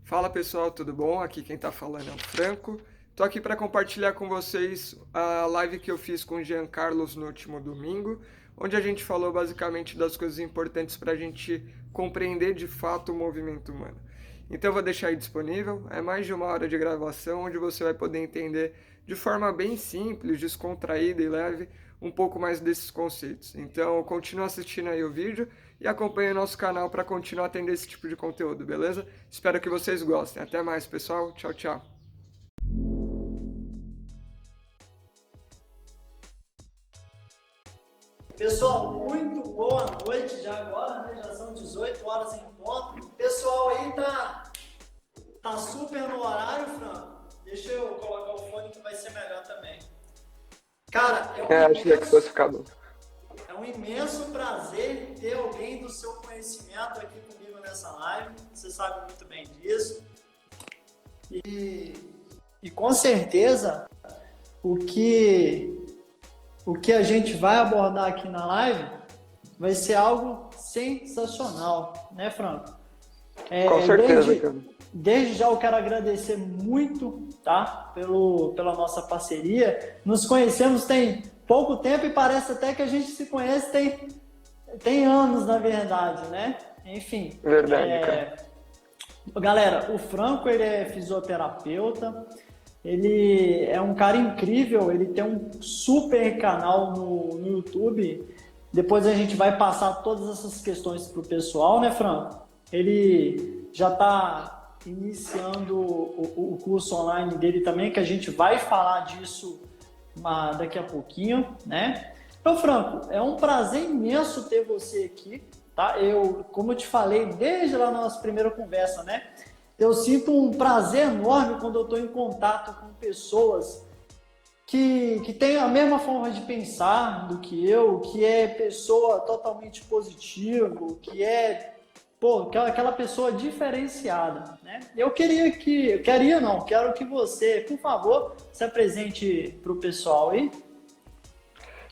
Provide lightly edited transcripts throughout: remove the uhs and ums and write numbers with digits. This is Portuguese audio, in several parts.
Fala pessoal, tudo bom? Aqui quem tá falando é o Franco. Tô aqui para compartilhar com vocês a live que eu fiz com o Jean Carlos no último domingo, onde a gente falou basicamente das coisas importantes para a gente compreender de fato o movimento humano. Então eu vou deixar aí disponível, é mais de 1 hora de gravação, onde você vai poder entender de forma bem simples, descontraída e leve um pouco mais desses conceitos. Então continua assistindo aí o vídeo e acompanhe o nosso canal para continuar tendo esse tipo de conteúdo, beleza? Espero que vocês gostem. Até mais, pessoal. Tchau, tchau. Pessoal, muito boa noite já agora, né? Já são 18 horas em ponto. O pessoal aí tá super no horário, Fran. Deixa eu colocar o fone que vai ser melhor também. Cara, Achei que fosse ficar bom. É um imenso prazer ter alguém do seu conhecimento aqui comigo nessa live. Você sabe muito bem disso. E com certeza o que a gente vai abordar aqui na live vai ser algo sensacional, né, Franco? Com certeza, cara. Desde já eu quero agradecer muito, tá, pela nossa parceria. Nos conhecemos tem pouco tempo e parece até que a gente se conhece tem anos, na verdade, né? Enfim. Verdade, cara. Galera, o Franco, ele é fisioterapeuta, ele é um cara incrível, ele tem um super canal no YouTube. Depois a gente vai passar todas essas questões pro pessoal, né, Franco? Ele já está iniciando o curso online dele também, que a gente vai falar disso daqui a pouquinho, né? Então, Franco, é um prazer imenso ter você aqui, tá? Como eu te falei desde lá na nossa primeira conversa, né? Eu sinto um prazer enorme quando eu estou em contato com pessoas que têm a mesma forma de pensar do que eu, que é pessoa totalmente positiva, que é aquela pessoa diferenciada, né? Quero que você, por favor, se apresente para o pessoal aí.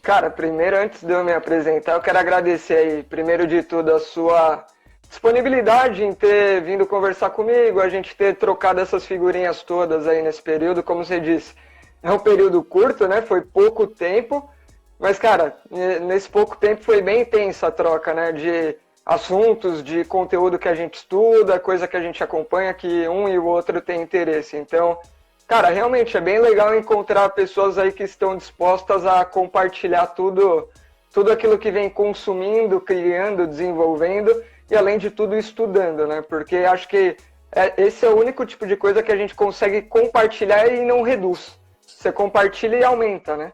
Cara, primeiro, antes de eu me apresentar, eu quero agradecer aí, primeiro de tudo, a sua disponibilidade em ter vindo conversar comigo, a gente ter trocado essas figurinhas todas aí nesse período. Como você disse, é um período curto, né? Foi pouco tempo, mas, cara, nesse pouco tempo foi bem intensa a troca, né? De assuntos, de conteúdo que a gente estuda, coisa que a gente acompanha, que um e o outro tem interesse. Então, cara, realmente é bem legal encontrar pessoas aí que estão dispostas a compartilhar tudo aquilo que vem consumindo, criando, desenvolvendo e, além de tudo, estudando, né? Porque acho que esse é o único tipo de coisa que a gente consegue compartilhar e não reduz. Você compartilha e aumenta, né?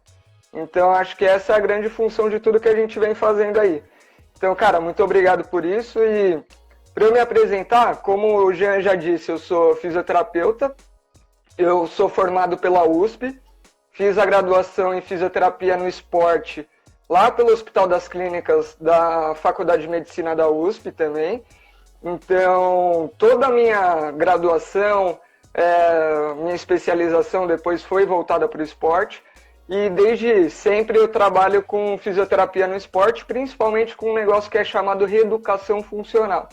Então, acho que essa é a grande função de tudo que a gente vem fazendo aí. Então, cara, muito obrigado por isso. E para eu me apresentar, como o Jean já disse, eu sou fisioterapeuta, eu sou formado pela USP, fiz a graduação em fisioterapia no esporte lá pelo Hospital das Clínicas da Faculdade de Medicina da USP também. Então, toda a minha graduação, minha especialização depois foi voltada para o esporte. E desde sempre eu trabalho com fisioterapia no esporte, principalmente com um negócio que é chamado reeducação funcional.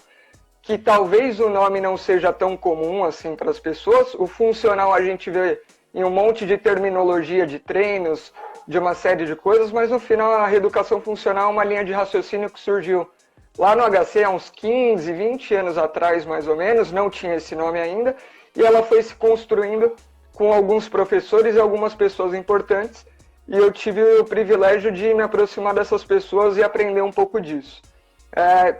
Que talvez o nome não seja tão comum assim para as pessoas. O funcional a gente vê em um monte de terminologia de treinos, de uma série de coisas, mas no final a reeducação funcional é uma linha de raciocínio que surgiu lá no HC há uns 15, 20 anos atrás, mais ou menos, não tinha esse nome ainda, e ela foi se construindo com alguns professores e algumas pessoas importantes, e eu tive o privilégio de me aproximar dessas pessoas e aprender um pouco disso.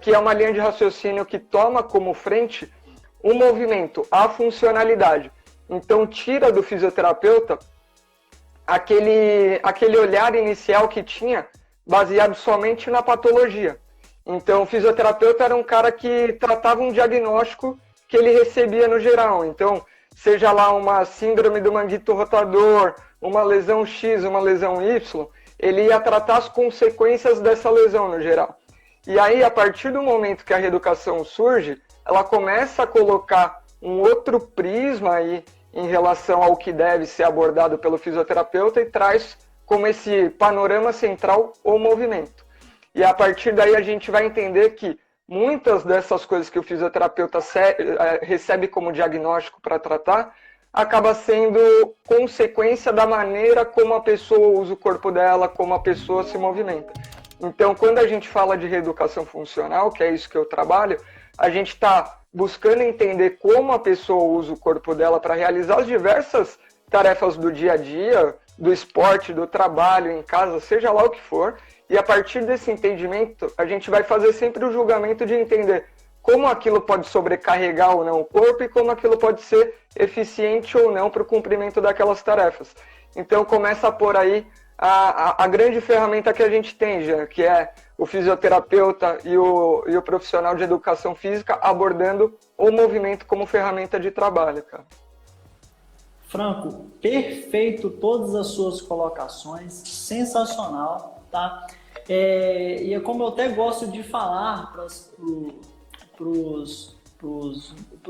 Que é uma linha de raciocínio que toma como frente o movimento, a funcionalidade. Então tira do fisioterapeuta aquele olhar inicial que tinha, baseado somente na patologia. Então o fisioterapeuta era um cara que tratava um diagnóstico que ele recebia no geral. Então, seja lá uma síndrome do manguito rotador, uma lesão X, uma lesão Y, ele ia tratar as consequências dessa lesão no geral. E aí, a partir do momento que a reeducação surge, ela começa a colocar um outro prisma aí em relação ao que deve ser abordado pelo fisioterapeuta e traz como esse panorama central o movimento. E a partir daí a gente vai entender que muitas dessas coisas que o fisioterapeuta recebe como diagnóstico para tratar, acaba sendo consequência da maneira como a pessoa usa o corpo dela, como a pessoa se movimenta. Então, quando a gente fala de reeducação funcional, que é isso que eu trabalho, a gente está buscando entender como a pessoa usa o corpo dela para realizar as diversas tarefas do dia a dia, do esporte, do trabalho, em casa, seja lá o que for. E a partir desse entendimento, a gente vai fazer sempre o julgamento de entender como aquilo pode sobrecarregar ou não o corpo e como aquilo pode ser eficiente ou não para o cumprimento daquelas tarefas. Então começa a pôr aí a grande ferramenta que a gente tem, Jean, que é o fisioterapeuta e o profissional de educação física abordando o movimento como ferramenta de trabalho, cara. Franco, perfeito todas as suas colocações, sensacional, tá? E é como eu até gosto de falar para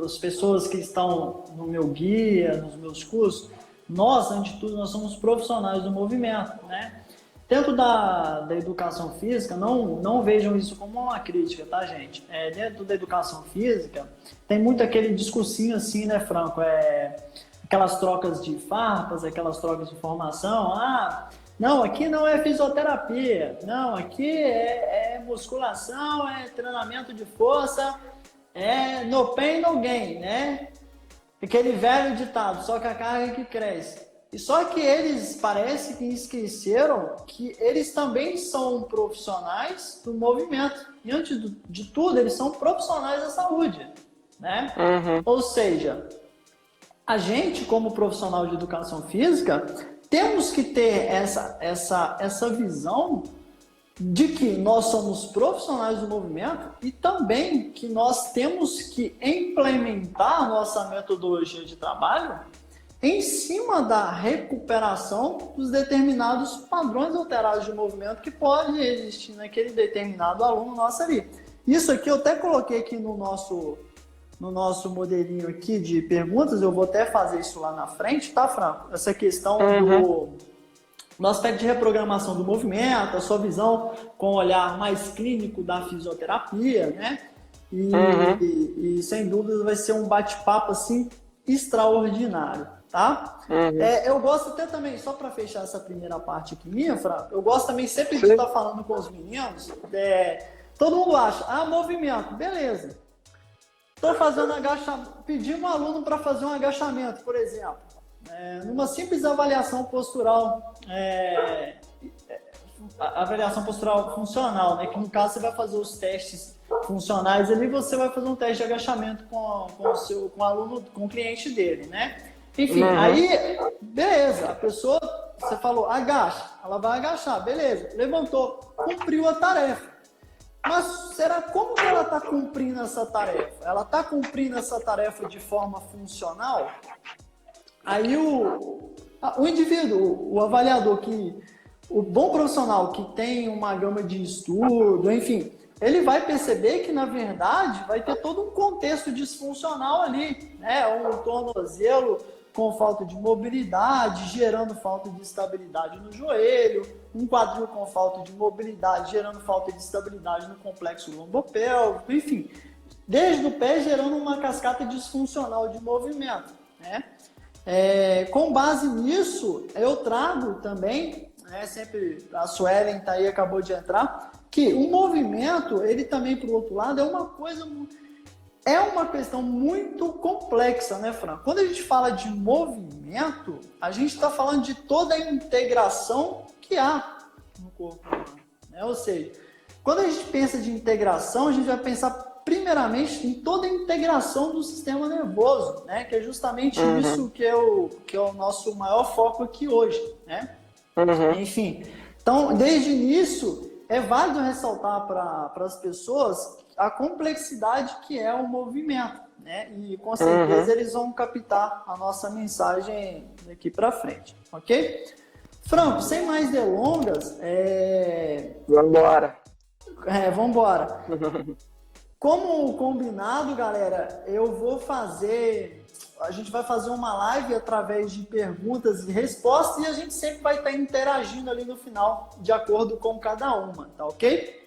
as pessoas que estão no meu guia, nos meus cursos, nós, antes de tudo, nós somos profissionais do movimento, né? Dentro da educação física, não vejam isso como uma crítica, tá, gente? Dentro da educação física, tem muito aquele discursinho assim, né, Franco? Aquelas trocas de farpas, aquelas trocas de informação. Não, aqui não é fisioterapia. Não, aqui é musculação, é treinamento de força, é no pain, no gain, né? Aquele velho ditado, só que a carga que cresce. E só que eles parece que esqueceram que eles também são profissionais do movimento. E antes de tudo, eles são profissionais da saúde, né? Uhum. Ou seja, a gente, como profissional de educação física, temos que ter essa visão de que nós somos profissionais do movimento e também que nós temos que implementar a nossa metodologia de trabalho em cima da recuperação dos determinados padrões alterados de movimento que podem existir naquele determinado aluno nosso ali. Isso aqui eu até coloquei aqui no nosso modelinho aqui de perguntas, eu vou até fazer isso lá na frente, tá, Franco? Essa questão do aspecto de reprogramação do movimento, a sua visão com o olhar mais clínico da fisioterapia, né? E sem dúvida vai ser um bate-papo assim extraordinário, tá? Eu gosto até também, só para fechar essa primeira parte aqui minha, Franco, eu gosto também sempre de estar falando com os meninos, todo mundo acha, movimento, beleza. Estou fazendo agachamento, pedi um aluno para fazer um agachamento, por exemplo, numa simples avaliação postural, avaliação postural funcional, né? Que no caso você vai fazer os testes funcionais ali, você vai fazer um teste de agachamento com o aluno, com o cliente dele, né? Enfim, aí, beleza, a pessoa, você falou, agacha, ela vai agachar, beleza, levantou, cumpriu a tarefa. Mas será como que ela está cumprindo essa tarefa? Ela está cumprindo essa tarefa de forma funcional? Aí o indivíduo, o avaliador, o bom profissional que tem uma gama de estudo, enfim, ele vai perceber que, na verdade, vai ter todo um contexto disfuncional ali, né? Um tornozelo com falta de mobilidade, gerando falta de estabilidade no joelho, um quadril com falta de mobilidade, gerando falta de estabilidade no complexo lombopélvico, enfim, desde o pé gerando uma cascata disfuncional de movimento, né? Com base nisso, eu trago também, sempre a Suelen está aí, acabou de entrar, que o movimento, ele também, por outro lado, é uma questão muito complexa, né, Fran? Quando a gente fala de movimento, a gente está falando de toda a integração que há no corpo humano, né? Ou seja, quando a gente pensa de integração, a gente vai pensar primeiramente em toda a integração do sistema nervoso, né? Que é justamente isso que é o nosso maior foco aqui hoje, né? Enfim, então, desde o início, é válido ressaltar para as pessoas a complexidade que é o movimento, né? E com certeza eles vão captar a nossa mensagem daqui para frente, ok? Franco, sem mais delongas, Vambora. Vambora. Como combinado, galera, a gente vai fazer uma live através de perguntas e respostas e a gente sempre vai estar interagindo ali no final, de acordo com cada uma, tá ok?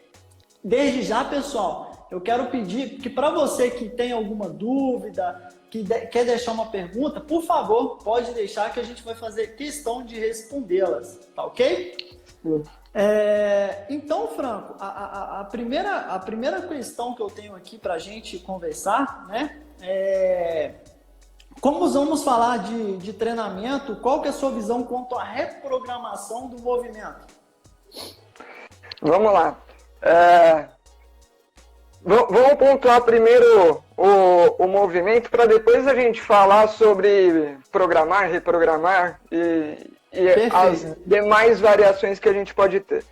Desde já, pessoal, eu quero pedir que para você que tem alguma dúvida, quer deixar uma pergunta, por favor, pode deixar que a gente vai fazer questão de respondê-las, tá ok? Sim. Então, Franco, a primeira questão que eu tenho aqui para a gente conversar, né, como vamos falar de treinamento, qual que é a sua visão quanto à reprogramação do movimento? Vamos lá. Vamos pontuar primeiro o movimento para depois a gente falar sobre programar, reprogramar e as demais variações que a gente pode ter.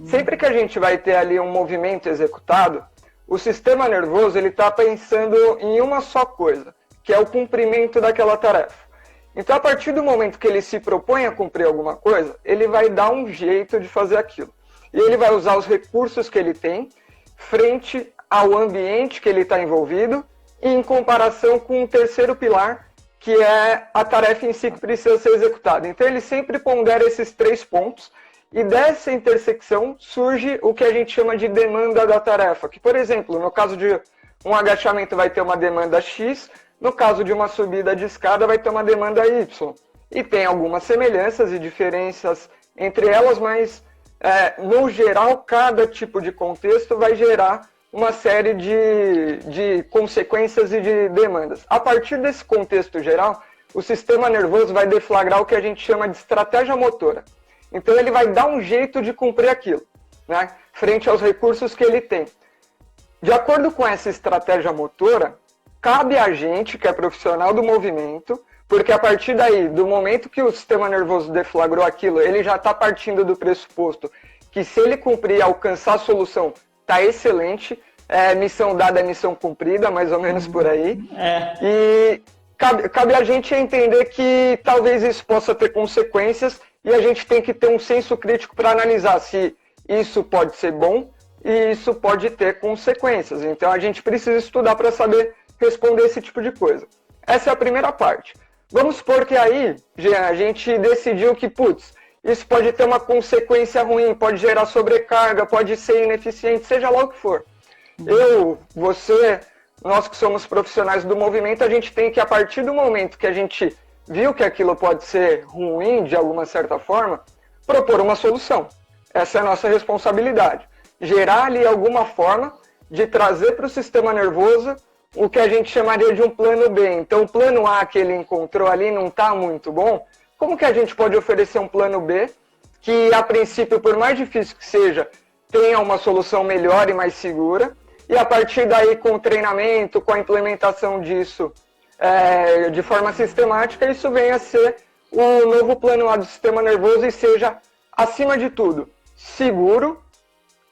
Sempre que a gente vai ter ali um movimento executado, o sistema nervoso ele está pensando em uma só coisa, que é o cumprimento daquela tarefa. Então, a partir do momento que ele se propõe a cumprir alguma coisa, ele vai dar um jeito de fazer aquilo. E ele vai usar os recursos que ele tem frente ao ambiente que ele está envolvido e em comparação com o terceiro pilar, que é a tarefa em si que precisa ser executada. Então, ele sempre pondera esses 3 pontos e dessa intersecção surge o que a gente chama de demanda da tarefa, que, por exemplo, no caso de um agachamento vai ter uma demanda X, no caso de uma subida de escada vai ter uma demanda Y. E tem algumas semelhanças e diferenças entre elas, mas no geral, cada tipo de contexto vai gerar uma série de consequências e de demandas. A partir desse contexto geral, o sistema nervoso vai deflagrar o que a gente chama de estratégia motora. Então ele vai dar um jeito de cumprir aquilo, né, frente aos recursos que ele tem. De acordo com essa estratégia motora, cabe a gente, que é profissional do movimento, porque a partir daí, do momento que o sistema nervoso deflagrou aquilo, ele já está partindo do pressuposto que se ele cumprir e alcançar a solução, está excelente, missão dada é missão cumprida, mais ou menos por aí. E cabe a gente entender que talvez isso possa ter consequências e a gente tem que ter um senso crítico para analisar se isso pode ser bom e isso pode ter consequências. Então a gente precisa estudar para saber responder esse tipo de coisa. Essa é a primeira parte. Vamos supor que aí a gente decidiu que, isso pode ter uma consequência ruim, pode gerar sobrecarga, pode ser ineficiente, seja lá o que for. Eu, você, nós que somos profissionais do movimento, a gente tem que, a partir do momento que a gente viu que aquilo pode ser ruim de alguma certa forma, propor uma solução. Essa é a nossa responsabilidade. Gerar ali alguma forma de trazer para o sistema nervoso o que a gente chamaria de um plano B. Então, o plano A que ele encontrou ali não está muito bom. Como que a gente pode oferecer um plano B que, a princípio, por mais difícil que seja, tenha uma solução melhor e mais segura? E, a partir daí, com o treinamento, com a implementação disso de forma sistemática, isso venha a ser o novo plano A do sistema nervoso e seja, acima de tudo, seguro,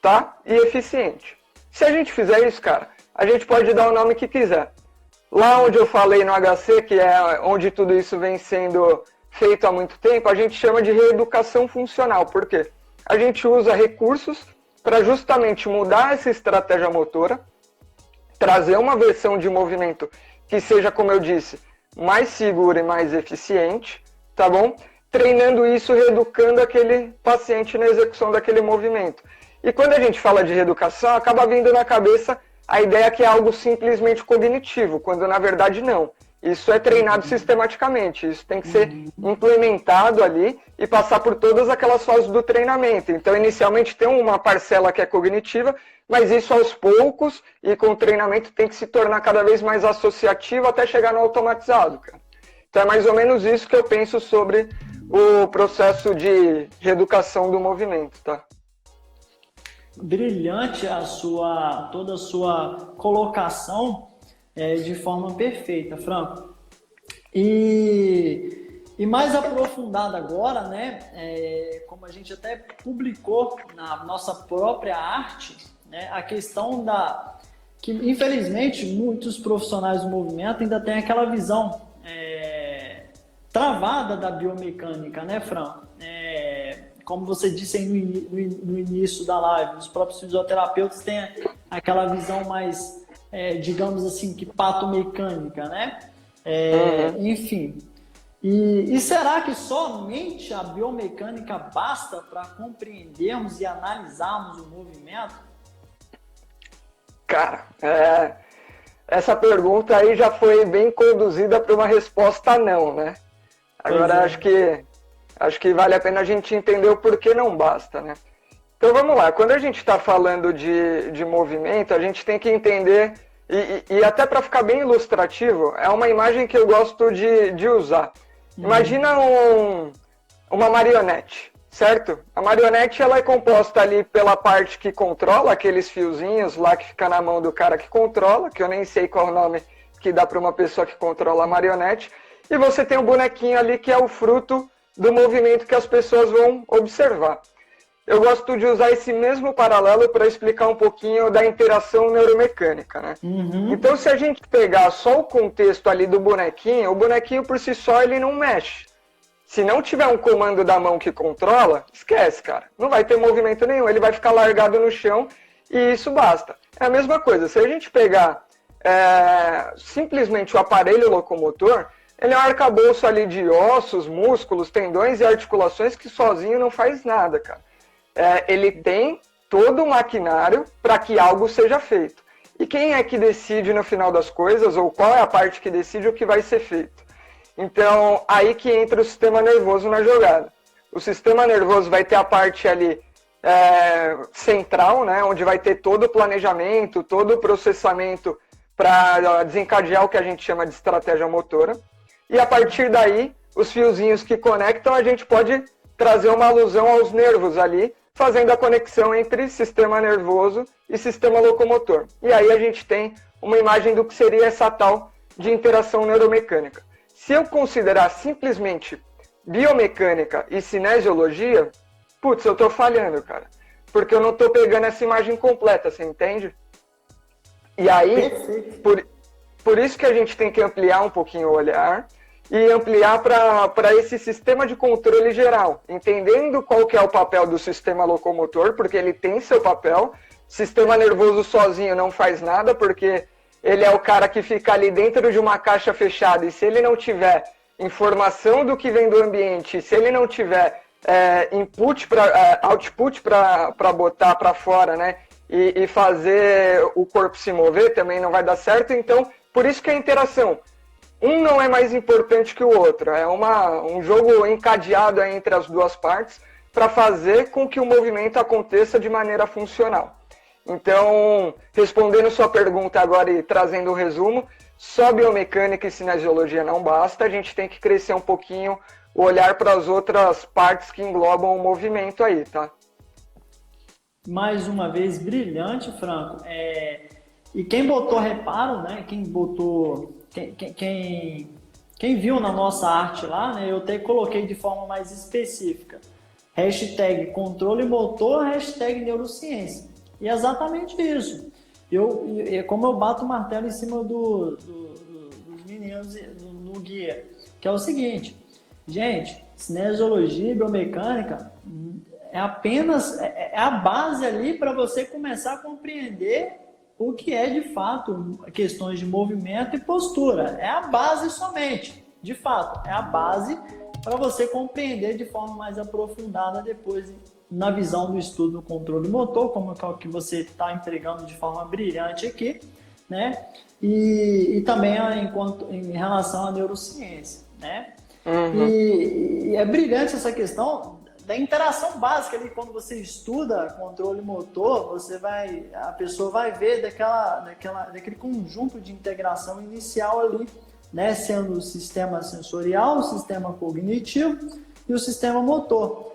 tá? E eficiente. Se a gente fizer isso, cara, a gente pode dar o nome que quiser. Lá onde eu falei no HC, que é onde tudo isso vem sendo feito há muito tempo, a gente chama de reeducação funcional. Por quê? A gente usa recursos para justamente mudar essa estratégia motora, trazer uma versão de movimento que seja, como eu disse, mais segura e mais eficiente, tá bom? Treinando isso, reeducando aquele paciente na execução daquele movimento. E quando a gente fala de reeducação, acaba vindo na cabeça a ideia que é algo simplesmente cognitivo, quando na verdade não. Isso é treinado sistematicamente, isso tem que ser implementado ali e passar por todas aquelas fases do treinamento. Então, inicialmente tem uma parcela que é cognitiva, mas isso aos poucos e com o treinamento tem que se tornar cada vez mais associativo até chegar no automatizado, cara. Então, é mais ou menos isso que eu penso sobre o processo de reeducação do movimento, tá? Brilhante toda a sua colocação de forma perfeita, Franco. E mais aprofundado agora, né, como a gente até publicou na nossa própria arte, né, a questão que infelizmente muitos profissionais do movimento ainda têm aquela visão travada da biomecânica, né, Franco? Como você disse aí no início da live, os próprios fisioterapeutas têm aquela visão mais, digamos assim, que patomecânica, né? Enfim. E será que somente a biomecânica basta para compreendermos e analisarmos o movimento? Cara, essa pergunta aí já foi bem conduzida para uma resposta não, né? Agora acho que vale a pena a gente entender o porquê não basta, né? Então vamos lá, quando a gente está falando de movimento, a gente tem que entender, e até para ficar bem ilustrativo, é uma imagem que eu gosto de usar. Imagina uma marionete, certo? A marionete ela é composta ali pela parte que controla, aqueles fiozinhos lá que fica na mão do cara que controla, que eu nem sei qual o nome que dá para uma pessoa que controla a marionete, e você tem um bonequinho ali que é o fruto do movimento que as pessoas vão observar. Eu gosto de usar esse mesmo paralelo para explicar um pouquinho da interação neuromecânica, né? Então, se a gente pegar só o contexto ali do bonequinho, o bonequinho por si só ele não mexe. Se não tiver um comando da mão que controla, esquece, cara. Não vai ter movimento nenhum, ele vai ficar largado no chão e isso basta. É a mesma coisa, se a gente pegar simplesmente o aparelho locomotor, ele é um arcabouço ali de ossos, músculos, tendões e articulações que sozinho não faz nada, cara. Ele tem todo o maquinário para que algo seja feito. E quem é que decide no final das coisas, ou qual é a parte que decide o que vai ser feito? Então, aí que entra o sistema nervoso na jogada. O sistema nervoso vai ter a parte ali central, né, onde vai ter todo o planejamento, todo o processamento para desencadear o que a gente chama de estratégia motora. E a partir daí, os fiozinhos que conectam, a gente pode trazer uma alusão aos nervos ali, fazendo a conexão entre sistema nervoso e sistema locomotor. E aí a gente tem uma imagem do que seria essa tal de interação neuromecânica. Se eu considerar simplesmente biomecânica e cinesiologia, putz, eu estou falhando, cara. Porque eu não estou pegando essa imagem completa, você entende? E aí, por isso que a gente tem que ampliar um pouquinho o olhar e ampliar para esse sistema de controle geral, entendendo qual que é o papel do sistema locomotor, porque ele tem seu papel. Sistema nervoso sozinho não faz nada, porque ele é o cara que fica ali dentro de uma caixa fechada, e se ele não tiver informação do que vem do ambiente, se ele não tiver output para botar para fora, né, e fazer o corpo se mover, também não vai dar certo. Então, por isso que a interação, um não é mais importante que o outro, é um jogo encadeado entre as duas partes para fazer com que o movimento aconteça de maneira funcional. Então, respondendo sua pergunta agora e trazendo o resumo, só biomecânica e cinesiologia não basta, a gente tem que crescer um pouquinho o olhar para as outras partes que englobam o movimento aí, tá? Mais uma vez, brilhante, Franco. E quem botou reparo, né? Quem viu na nossa arte lá, né? Eu até coloquei de forma mais específica. Hashtag controle motor, hashtag neurociência. E é exatamente isso. Como eu bato o martelo em cima dos meninos no guia, que é o seguinte, gente, cinesiologia e biomecânica é apenas a base ali para você começar a compreender o que é de fato questões de movimento e postura. É a base somente, de fato, é a base para você compreender de forma mais aprofundada depois na visão do estudo do controle motor, como é o que você está entregando de forma brilhante aqui, né? E também em relação à neurociência, né? E é brilhante essa questão da interação básica ali, quando você estuda controle motor, a pessoa vai ver daquele conjunto de integração inicial ali, né? Sendo o sistema sensorial, o sistema cognitivo e o sistema motor.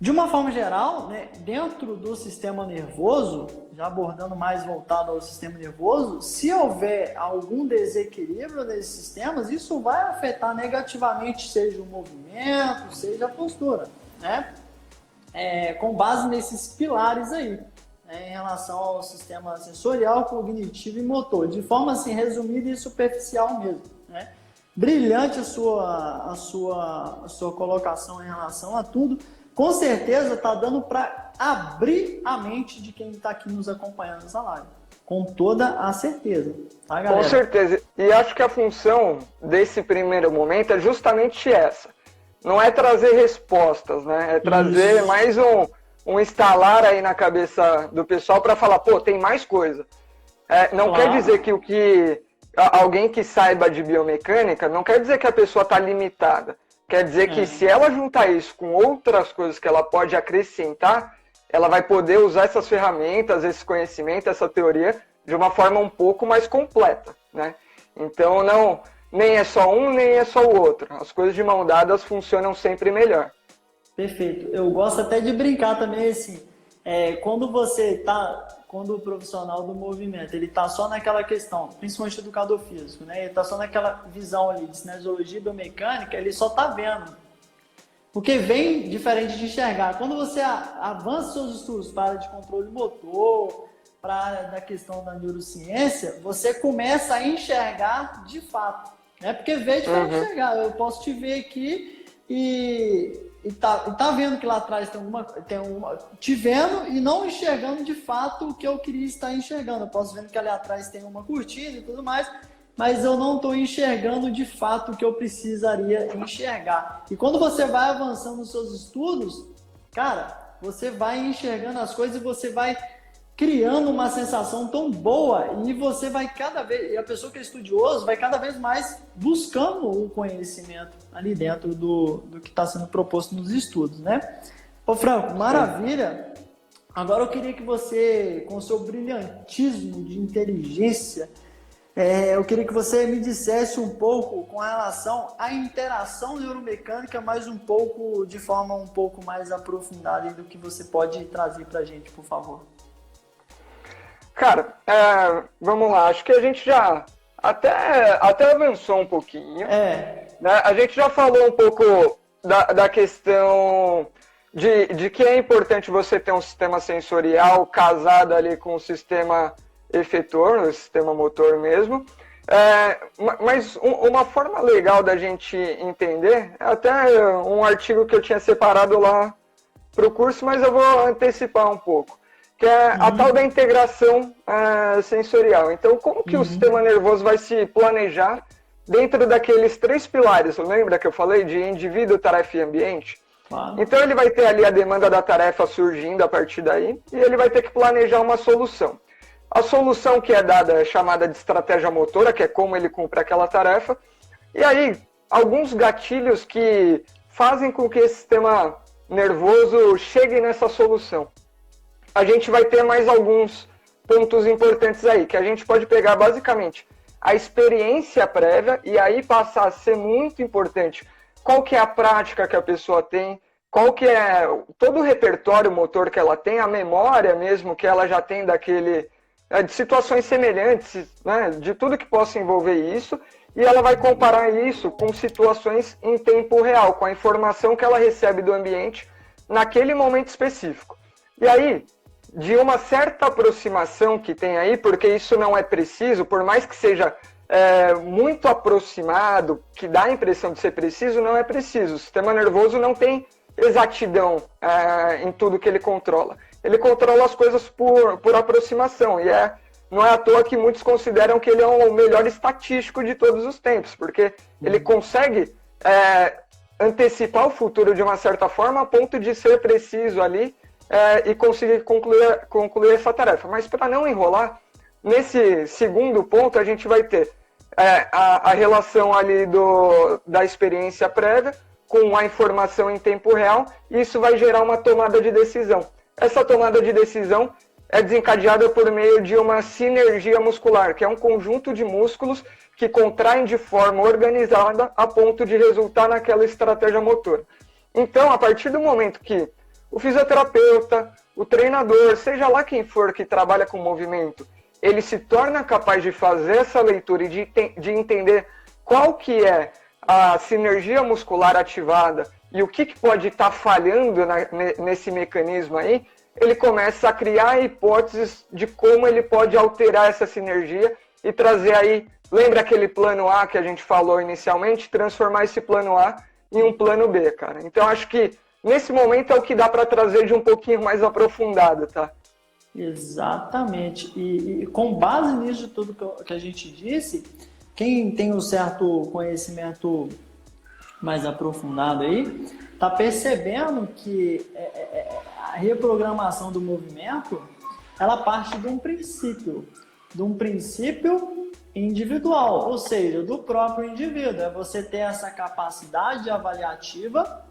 De uma forma geral, né, dentro do sistema nervoso, já abordando mais voltado ao sistema nervoso, se houver algum desequilíbrio nesses sistemas, isso vai afetar negativamente, seja o movimento, seja a postura, né? Com base nesses pilares aí, né, em relação ao sistema sensorial, cognitivo e motor, de forma assim resumida e superficial mesmo, né? Brilhante a sua colocação em relação a tudo. Com certeza está dando para abrir a mente de quem está aqui nos acompanhando nessa live. Com toda a certeza. Tá, galera? Com certeza. E acho que a função desse primeiro momento é justamente essa. Não é trazer respostas, né? É trazer mais um instalar aí na cabeça do pessoal para falar, pô, tem mais coisa. Não quer dizer que alguém que saiba de biomecânica, não quer dizer que a pessoa está limitada. Quer dizer que se ela juntar isso com outras coisas que ela pode acrescentar, ela vai poder usar essas ferramentas, esse conhecimento, essa teoria, de uma forma um pouco mais completa, né? Então, nem é só um, nem é só o outro. As coisas de mão dadas funcionam sempre melhor. Perfeito. Eu gosto até de brincar também, assim, quando o profissional do movimento, ele tá só naquela questão, principalmente o educador físico, né? Ele tá só naquela visão ali de cinesiologia e biomecânica, ele só tá vendo. Porque vem diferente de enxergar. Quando você avança seus estudos para a área de controle motor, para a área da questão da neurociência, você começa a enxergar de fato. Né? Porque ver é diferente de enxergar. Eu posso te ver aqui e tá vendo que lá atrás tem uma. Te vendo e não enxergando de fato o que eu queria estar enxergando. Eu posso ver que ali atrás tem uma cortina e tudo mais, mas eu não estou enxergando de fato o que eu precisaria enxergar. E quando você vai avançando nos seus estudos, cara, você vai enxergando as coisas e você vai criando uma sensação tão boa e você vai e a pessoa que é estudioso vai cada vez mais buscando o conhecimento ali dentro do que está sendo proposto nos estudos, né? Ô Franco, maravilha! Agora eu queria que você, com o seu brilhantismo de inteligência, eu queria que você me dissesse um pouco com relação à interação neuromecânica, mas um pouco, de forma um pouco mais aprofundada do que você pode trazer para a gente, por favor. Cara, vamos lá, acho que a gente já até avançou um pouquinho. Né? A gente já falou um pouco da questão de que é importante você ter um sistema sensorial casado ali com o sistema efetor, o sistema motor mesmo. Mas uma forma legal da gente entender, é até um artigo que eu tinha separado lá para o curso, mas eu vou antecipar um pouco, que é a tal da integração sensorial. Então, como que o sistema nervoso vai se planejar dentro daqueles 3 pilares? Lembra que eu falei de indivíduo, tarefa e ambiente? Claro. Então, ele vai ter ali a demanda da tarefa surgindo a partir daí, e ele vai ter que planejar uma solução. A solução que é dada é chamada de estratégia motora, que é como ele cumpre aquela tarefa. E aí, alguns gatilhos que fazem com que esse sistema nervoso chegue nessa solução. A gente vai ter mais alguns pontos importantes aí, que a gente pode pegar basicamente a experiência prévia, e aí passar a ser muito importante qual que é a prática que a pessoa tem, qual que é todo o repertório motor que ela tem, a memória mesmo que ela já tem de situações semelhantes, né, de tudo que possa envolver isso, e ela vai comparar isso com situações em tempo real, com a informação que ela recebe do ambiente naquele momento específico. E aí, de uma certa aproximação que tem aí, porque isso não é preciso, por mais que seja muito aproximado, que dá a impressão de ser preciso, não é preciso. O sistema nervoso não tem exatidão em tudo que ele controla. Ele controla as coisas por aproximação, e não é à toa que muitos consideram que ele é o melhor estatístico de todos os tempos, porque ele consegue antecipar o futuro de uma certa forma a ponto de ser preciso ali e conseguir concluir essa tarefa. Mas para não enrolar, nesse segundo ponto a gente vai ter a relação ali da experiência prévia com a informação em tempo real, e isso vai gerar uma tomada de decisão. Essa tomada de decisão é desencadeada por meio de uma sinergia muscular, que é um conjunto de músculos que contraem de forma organizada a ponto de resultar naquela estratégia motora. Então, a partir do momento que o fisioterapeuta, o treinador, seja lá quem for que trabalha com movimento, ele se torna capaz de fazer essa leitura e de entender qual que é a sinergia muscular ativada e o que pode estar falhando nesse mecanismo aí, ele começa a criar hipóteses de como ele pode alterar essa sinergia e trazer aí, lembra aquele plano A que a gente falou inicialmente? Transformar esse plano A em um plano B, cara. Então, acho que nesse momento é o que dá para trazer de um pouquinho mais aprofundado, tá? Exatamente. E com base nisso tudo que a gente disse, quem tem um certo conhecimento mais aprofundado aí, tá percebendo que a reprogramação do movimento, ela parte de um princípio. de um princípio individual, ou seja, do próprio indivíduo. É você ter essa capacidade avaliativa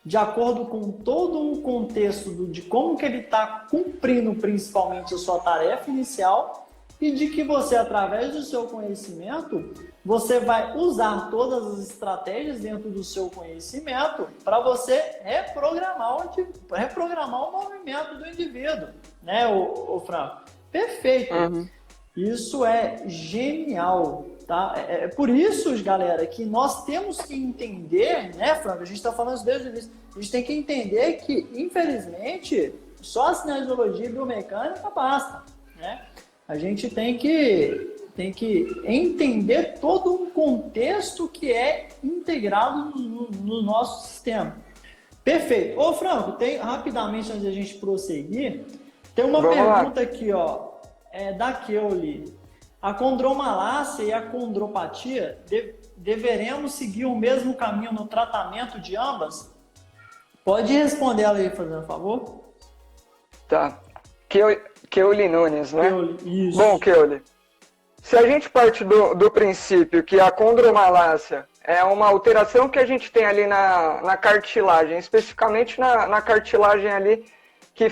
de acordo com todo um contexto de como que ele está cumprindo principalmente a sua tarefa inicial e de que você, através do seu conhecimento, você vai usar todas as estratégias dentro do seu conhecimento para você reprogramar o movimento do indivíduo, né, o Franco? Perfeito. Isso é genial, tá? É por isso, galera, que nós temos que entender, né, Franco? A gente está falando isso desde o início. A gente tem que entender que, infelizmente, só a cinesiologia biomecânica basta, né? A gente tem que entender todo um contexto que é integrado no nosso sistema. Perfeito. Ô, Franco, rapidamente, antes da gente prosseguir, tem uma pergunta aqui, ó, da Keuli. A condromalácia e a condropatia, deveremos seguir o mesmo caminho no tratamento de ambas? Pode responder ela aí, fazendo um favor? Tá. Keuli Nunes, né? Isso. Bom, Keuli, se a gente parte do princípio que a condromalácia é uma alteração que a gente tem ali na cartilagem, especificamente na cartilagem ali que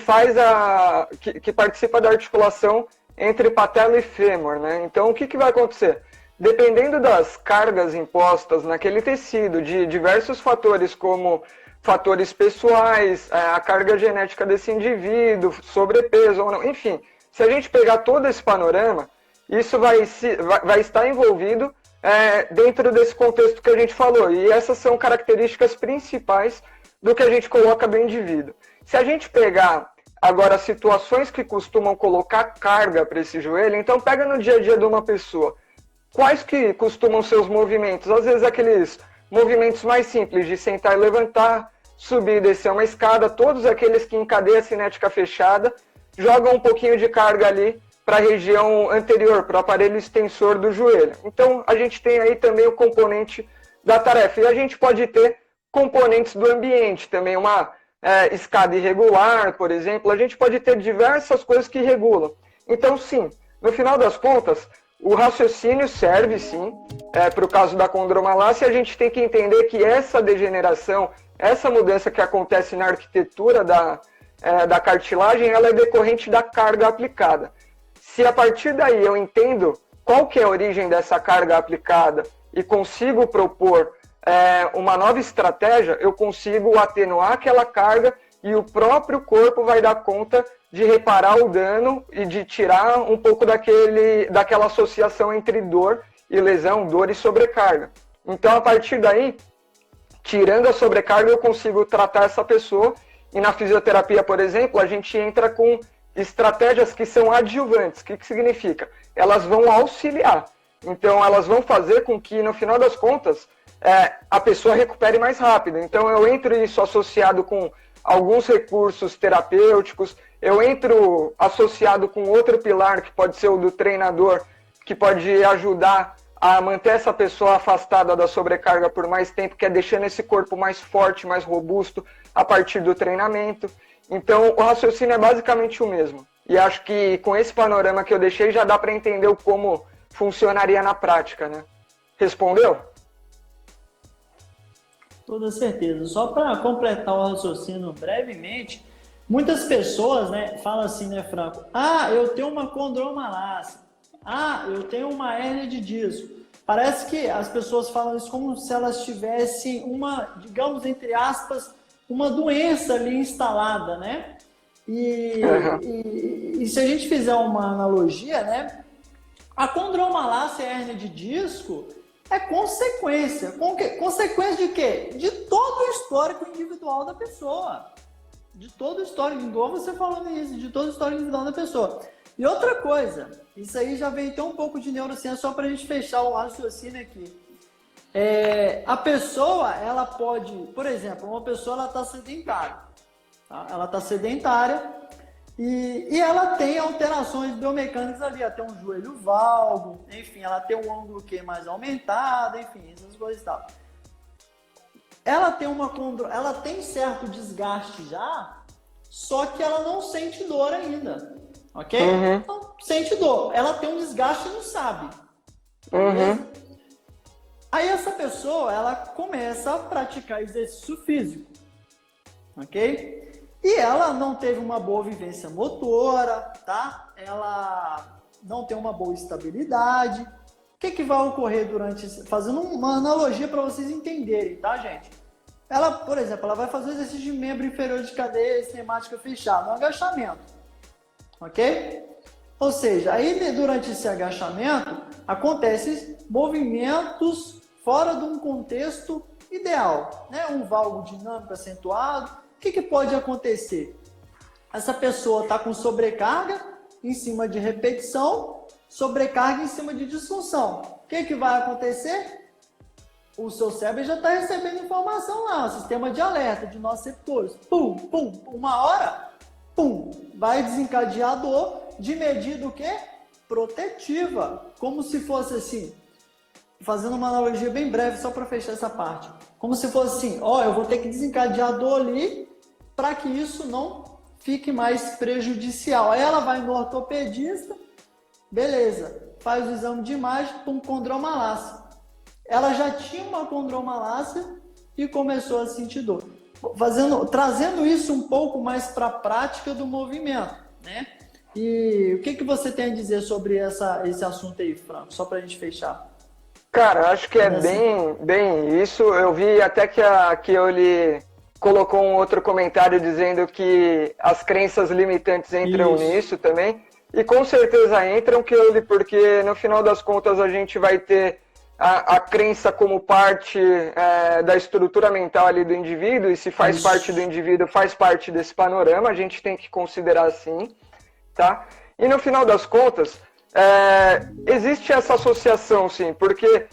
que participa da articulação entre patela e fêmur, né? Então, o que vai acontecer? Dependendo das cargas impostas naquele tecido, de diversos fatores, como fatores pessoais, a carga genética desse indivíduo, sobrepeso ou não, enfim, se a gente pegar todo esse panorama, isso vai estar envolvido dentro desse contexto que a gente falou, e essas são características principais do que a gente coloca do indivíduo. Se a gente pegar agora situações que costumam colocar carga para esse joelho, então pega no dia a dia de uma pessoa, quais que costumam ser os movimentos? Às vezes aqueles movimentos mais simples de sentar e levantar, subir e descer uma escada, todos aqueles que em cadeia cinética fechada jogam um pouquinho de carga ali para a região anterior, para o aparelho extensor do joelho. Então a gente tem aí também o componente da tarefa. E a gente pode ter componentes do ambiente, também uma escada irregular, por exemplo. A gente pode ter diversas coisas que regulam. Então sim, no final das contas, o raciocínio serve sim para o caso da condromalácia. A gente tem que entender que essa degeneração, essa mudança que acontece na arquitetura da cartilagem, ela é decorrente da carga aplicada. Se a partir daí eu entendo qual que é a origem dessa carga aplicada e consigo propor uma nova estratégia, eu consigo atenuar aquela carga e o próprio corpo vai dar conta de reparar o dano e de tirar um pouco daquela associação entre dor e lesão, dor e sobrecarga. Então, a partir daí, tirando a sobrecarga, eu consigo tratar essa pessoa. E na fisioterapia, por exemplo, a gente entra com estratégias que são adjuvantes. O que significa? Elas vão auxiliar. Então, elas vão fazer com que, no final das contas, a pessoa recupere mais rápido. Então, eu entro isso associado com alguns recursos terapêuticos, eu entro associado com outro pilar, que pode ser o do treinador, que pode ajudar a manter essa pessoa afastada da sobrecarga por mais tempo, que é deixando esse corpo mais forte, mais robusto a partir do treinamento. Então, o raciocínio é basicamente o mesmo. E acho que com esse panorama que eu deixei, já dá para entender como funcionaria na prática, né? Respondeu? Toda certeza. Só para completar o raciocínio brevemente, muitas pessoas, né, falam assim, né, Franco? Ah, eu tenho uma condromalácia. Ah, eu tenho uma hérnia de disco. Parece que as pessoas falam isso como se elas tivessem uma, digamos, entre aspas, uma doença ali instalada, né? E se a gente fizer uma analogia, né? A condromalácia e a hérnia de disco é consequência. Consequência de quê? De todo o histórico individual da pessoa. De todo o histórico, igual você falando isso, de todo o histórico individual da pessoa. E outra coisa, isso aí já veio até um pouco de neurociência, só para a gente fechar o raciocínio aqui. A pessoa, ela pode, por exemplo, uma pessoa ela está sedentária. Tá? Ela está sedentária e ela tem alterações biomecânicas ali. Ela tem um joelho valgo, enfim, ela tem um ângulo Q mais aumentado, enfim, essas coisas e tal. Ela tem certo desgaste já, só que ela não sente dor ainda. ok? Uhum. Então, sente dor. Ela tem um desgaste e não sabe. Uhum. Aí essa pessoa, ela começa a praticar exercício físico, ok? E ela não teve uma boa vivência motora, tá? Ela não tem uma boa estabilidade. O que vai ocorrer fazendo uma analogia para vocês entenderem, tá, gente? Ela, por exemplo, ela vai fazer o exercício de membro inferior de cadeia sistemática fechada, um agachamento, ok? Ou seja, aí durante esse agachamento, acontecem movimentos fora de um contexto ideal, né? Um valgo dinâmico acentuado. O que pode acontecer? Essa pessoa está com sobrecarga em cima de repetição, sobrecarga em cima de disfunção. O que vai acontecer? O seu cérebro já está recebendo informação lá, o sistema de alerta de nociceptores. Pum, pum, uma hora, pum, vai desencadear a dor de medida o quê? Protetiva. Como se fosse assim, fazendo uma analogia bem breve só para fechar essa parte. Como se fosse assim, eu vou ter que desencadear a dor ali para que isso não fique mais prejudicial. Aí ela vai no ortopedista, beleza, faz o exame de imagem, condromalácia. Ela já tinha uma condromalácia e começou a sentir dor. Trazendo isso um pouco mais para a prática do movimento, né? E o que você tem a dizer sobre esse assunto aí, Franco? Só para a gente fechar. Cara, acho que é bem isso. Eu vi até que a Kioli colocou um outro comentário dizendo que as crenças limitantes entram nisso também. E com certeza entram, Kioli, porque no final das contas a gente vai ter a crença como parte da estrutura mental ali do indivíduo, e se faz parte do indivíduo, faz parte desse panorama, a gente tem que considerar assim, tá? E no final das contas, existe essa associação, sim, porque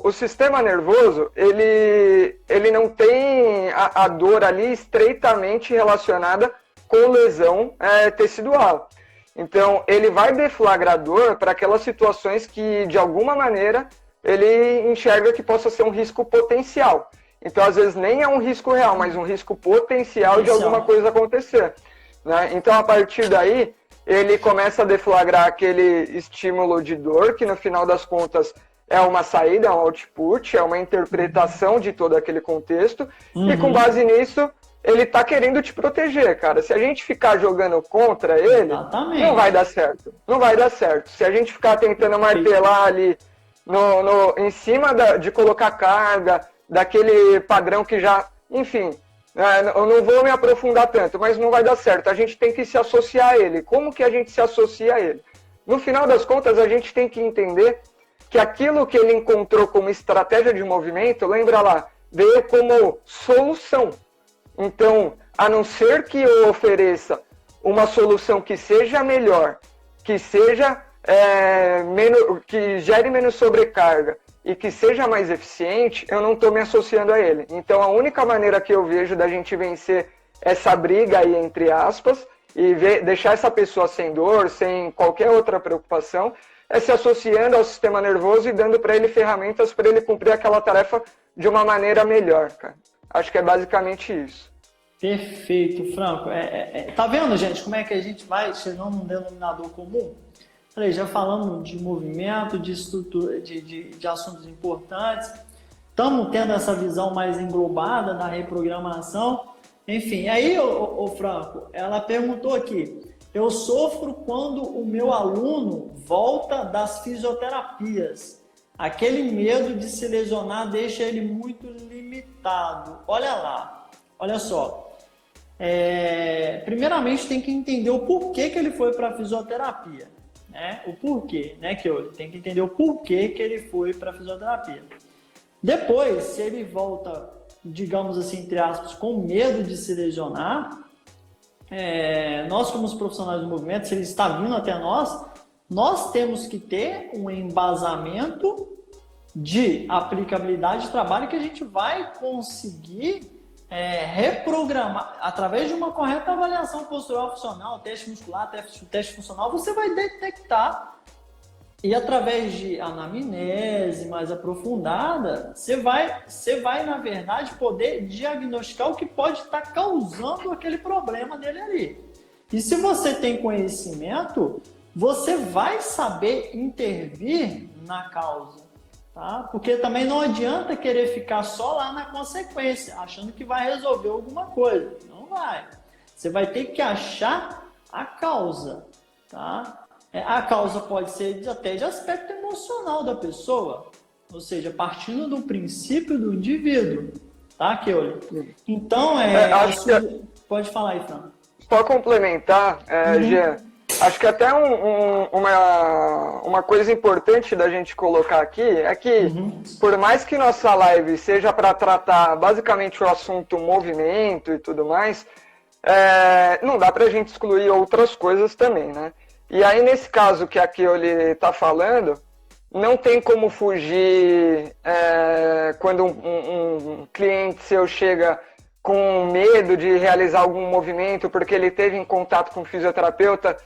o sistema nervoso, ele não tem a dor ali estreitamente relacionada com lesão tecidual. Então, ele vai deflagrar dor para aquelas situações que, de alguma maneira, ele enxerga que possa ser um risco potencial. Então, às vezes, nem é um risco real, mas um risco potencial de alguma coisa acontecer, né? Então, a partir daí, ele começa a deflagrar aquele estímulo de dor, que no final das contas é uma saída, é um output, é uma interpretação de todo aquele contexto, e com base nisso, ele tá querendo te proteger, cara. Se a gente ficar jogando contra ele, não vai dar certo. Não vai dar certo. Se a gente ficar tentando martelar ali em cima de colocar carga, daquele padrão que já... Enfim, eu não vou me aprofundar tanto, mas não vai dar certo. A gente tem que se associar a ele. Como que a gente se associa a ele? No final das contas, a gente tem que entender que aquilo que ele encontrou como estratégia de movimento, lembra lá, veio como solução. Então, a não ser que eu ofereça uma solução que seja melhor, que seja que gere menos sobrecarga e que seja mais eficiente, eu não estou me associando a ele. Então, a única maneira que eu vejo da gente vencer essa briga aí, entre aspas, e deixar essa pessoa sem dor, sem qualquer outra preocupação, é se associando ao sistema nervoso e dando para ele ferramentas para ele cumprir aquela tarefa de uma maneira melhor, cara. Acho que é basicamente isso. Perfeito, Franco. Tá vendo, gente, como é que a gente vai chegando num denominador comum? Falei, já falamos de movimento, de estrutura, de assuntos importantes. Estamos tendo essa visão mais englobada da reprogramação. Enfim, aí, ô Franco, ela perguntou aqui, eu sofro quando o meu aluno volta das fisioterapias. Aquele medo de se lesionar deixa ele muito limitado. Olha lá, olha só. Primeiramente tem que entender o porquê que ele foi para a fisioterapia. Né? O porquê, né? Que ele tem que entender o porquê que ele foi para a fisioterapia. Depois, se ele volta, digamos assim, entre aspas, com medo de se lesionar, nós como os profissionais do movimento, se ele está vindo até nós temos que ter um embasamento de aplicabilidade de trabalho que a gente vai conseguir reprogramar através de uma correta avaliação postural funcional, teste muscular, teste funcional, você vai detectar e através de anamnese mais aprofundada, você vai na verdade poder diagnosticar o que pode estar causando aquele problema dele ali. E se você tem conhecimento, você vai saber intervir na causa, tá? Porque também não adianta querer ficar só lá na consequência, achando que vai resolver alguma coisa. Não vai. Você vai ter que achar a causa, tá? A causa pode ser até de aspecto emocional da pessoa, ou seja, partindo do princípio do indivíduo, tá, Keoli? Então, pode falar aí, Fran. Só complementar, Jean, acho que até uma coisa importante da gente colocar aqui é que, por mais que nossa live seja para tratar basicamente o assunto movimento e tudo mais, não dá para a gente excluir outras coisas também, né? E aí, nesse caso que a Keoli está falando, não tem como fugir quando um cliente seu chega com medo de realizar algum movimento porque ele teve em contato com o fisioterapeuta.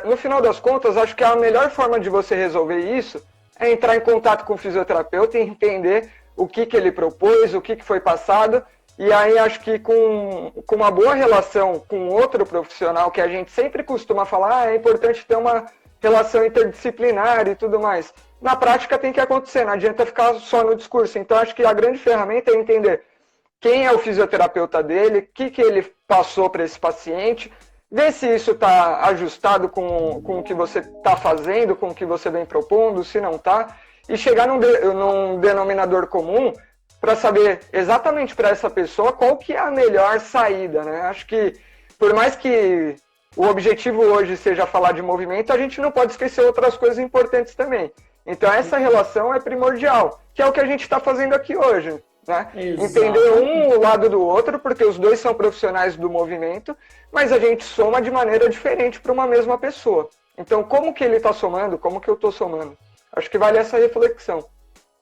No final das contas, acho que a melhor forma de você resolver isso é entrar em contato com o fisioterapeuta e entender o que ele propôs, o que foi passado. E aí acho que com uma boa relação com outro profissional, que a gente sempre costuma falar, é importante ter uma relação interdisciplinar e tudo mais. Na prática tem que acontecer, não adianta ficar só no discurso. Então acho que a grande ferramenta é entender quem é o fisioterapeuta dele, o que ele passou para esse paciente, ver se isso está ajustado com o que você está fazendo, com o que você vem propondo, se não está, e chegar num denominador comum para saber exatamente para essa pessoa qual que é a melhor saída, né? Acho que, por mais que o objetivo hoje seja falar de movimento, a gente não pode esquecer outras coisas importantes também. Então essa relação é primordial, que é o que a gente está fazendo aqui hoje, né? Entender um lado do outro, porque os dois são profissionais do movimento, mas a gente soma de maneira diferente para uma mesma pessoa. Então, como que ele está somando, como que eu estou somando? Acho que vale essa reflexão.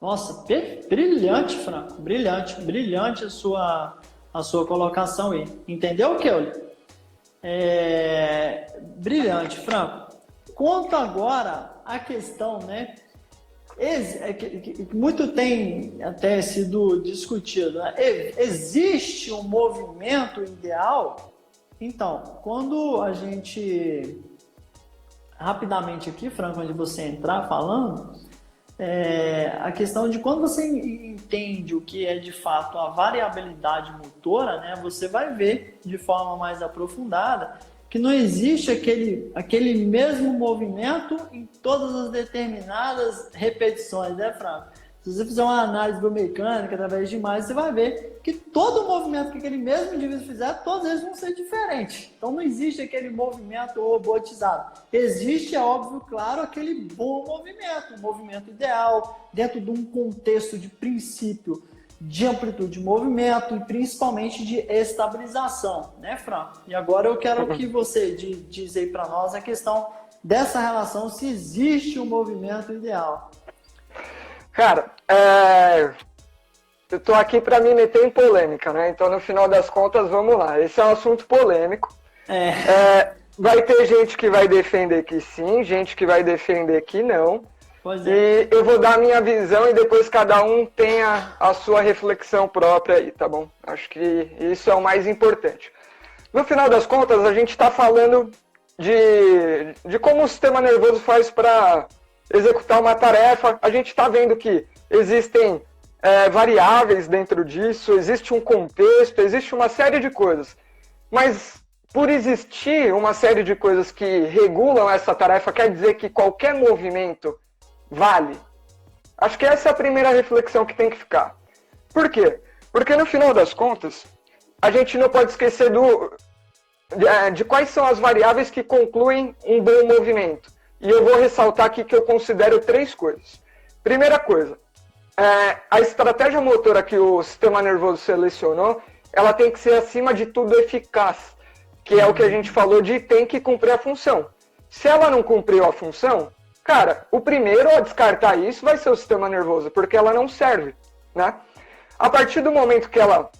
Nossa, brilhante, Franco. Brilhante a sua colocação aí. Entendeu, Keoli? Brilhante, Franco. Quanto agora a questão, né? Muito tem até sido discutido, né? Existe um movimento ideal? Então, quando a gente rapidamente aqui, Franco, onde você entrar falando, a questão de quando você entende o que é de fato a variabilidade motora, né, você vai ver de forma mais aprofundada que não existe aquele mesmo movimento em todas as determinadas repetições, né, Franco? Se você fizer uma análise biomecânica através de imagens, você vai ver que todo movimento que aquele mesmo indivíduo fizer, todos eles vão ser diferentes. Então não existe aquele movimento robotizado. Existe, é óbvio, claro, aquele bom movimento, um movimento ideal, dentro de um contexto de princípio de amplitude de movimento e principalmente de estabilização, né, Franco? E agora eu quero que você diz aí para nós a questão dessa relação, se existe um movimento ideal. Cara, eu tô aqui para me meter em polêmica, né? Então, no final das contas, vamos lá. Esse é um assunto polêmico. Vai ter gente que vai defender que sim, gente que vai defender que não. Pois é. E eu vou dar a minha visão e depois cada um tenha a sua reflexão própria aí, tá bom? Acho que isso é o mais importante. No final das contas, a gente está falando de como o sistema nervoso faz para executar uma tarefa. A gente está vendo que existem variáveis dentro disso, existe um contexto, existe uma série de coisas. Mas por existir uma série de coisas que regulam essa tarefa, quer dizer que qualquer movimento vale? Acho que essa é a primeira reflexão que tem que ficar. Por quê? Porque no final das contas, a gente não pode esquecer de quais são as variáveis que concluem um bom movimento. E eu vou ressaltar aqui que eu considero 3 coisas. Primeira coisa, a estratégia motora que o sistema nervoso selecionou, ela tem que ser acima de tudo eficaz, que é o que a gente falou de tem que cumprir a função. Se ela não cumpriu a função, cara, o primeiro a descartar isso vai ser o sistema nervoso, porque ela não serve, né? A partir do momento que ela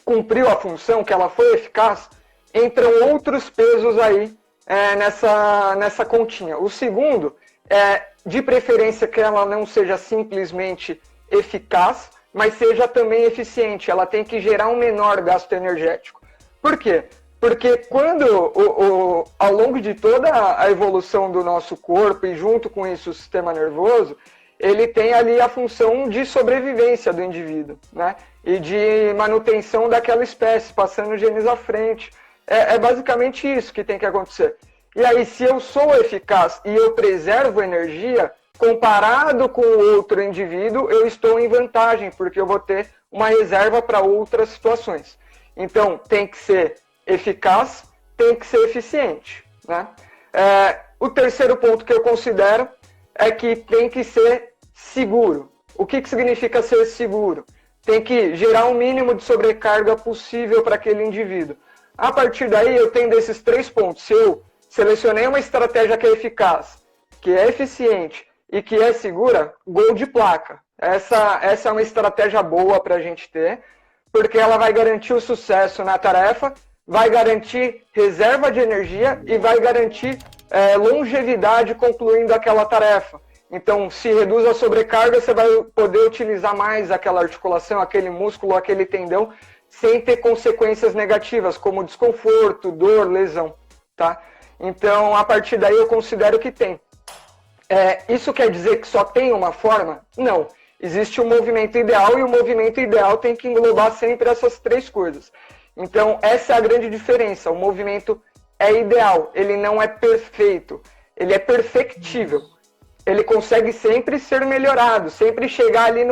cumpriu a função, que ela foi eficaz, entram outros pesos aí nessa continha. O segundo é, de preferência, que ela não seja simplesmente eficaz, mas seja também eficiente. Ela tem que gerar um menor gasto energético. Por quê? Porque quando, ao longo de toda a evolução do nosso corpo e junto com isso o sistema nervoso, ele tem ali a função de sobrevivência do indivíduo, né? E de manutenção daquela espécie, passando genes à frente. É basicamente isso que tem que acontecer. E aí, se eu sou eficaz e eu preservo energia, comparado com o outro indivíduo, eu estou em vantagem, porque eu vou ter uma reserva para outras situações. Então, tem que ser eficaz, tem que ser eficiente, né? O terceiro ponto que eu considero é que tem que ser seguro. O que significa ser seguro? Tem que gerar o mínimo de sobrecarga possível para aquele indivíduo. A partir daí, eu tenho desses 3 pontos. Se eu selecionei uma estratégia que é eficaz, que é eficiente e que é segura, gol de placa. Essa é uma estratégia boa para a gente ter, porque ela vai garantir o sucesso na tarefa, vai garantir reserva de energia e vai garantir longevidade concluindo aquela tarefa. Então, se reduz a sobrecarga, você vai poder utilizar mais aquela articulação, aquele músculo, aquele tendão, sem ter consequências negativas, como desconforto, dor, lesão, tá? Então, a partir daí, eu considero que tem. Isso quer dizer que só tem uma forma? Não. Existe um movimento ideal e o movimento ideal tem que englobar sempre essas 3 coisas. Então, essa é a grande diferença. O movimento é ideal, ele não é perfeito, ele é perfectível. Ele consegue sempre ser melhorado, sempre chegar ali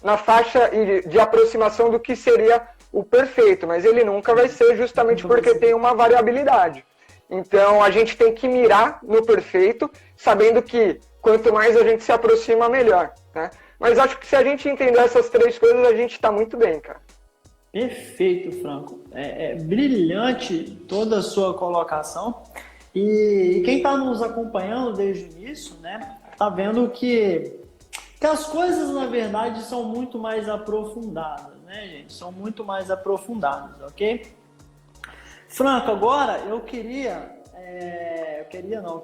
na faixa de aproximação do que seria o perfeito, mas ele nunca vai ser justamente porque tem uma variabilidade. Então, a gente tem que mirar no perfeito, sabendo que quanto mais a gente se aproxima, melhor, né? Mas acho que se a gente entender essas 3 coisas, a gente está muito bem, cara. Perfeito, Franco. É brilhante toda a sua colocação. E quem está nos acompanhando desde o início, né, tá vendo que as coisas, na verdade, são muito mais aprofundadas, né, gente? São muito mais aprofundadas, ok? Franco, agora eu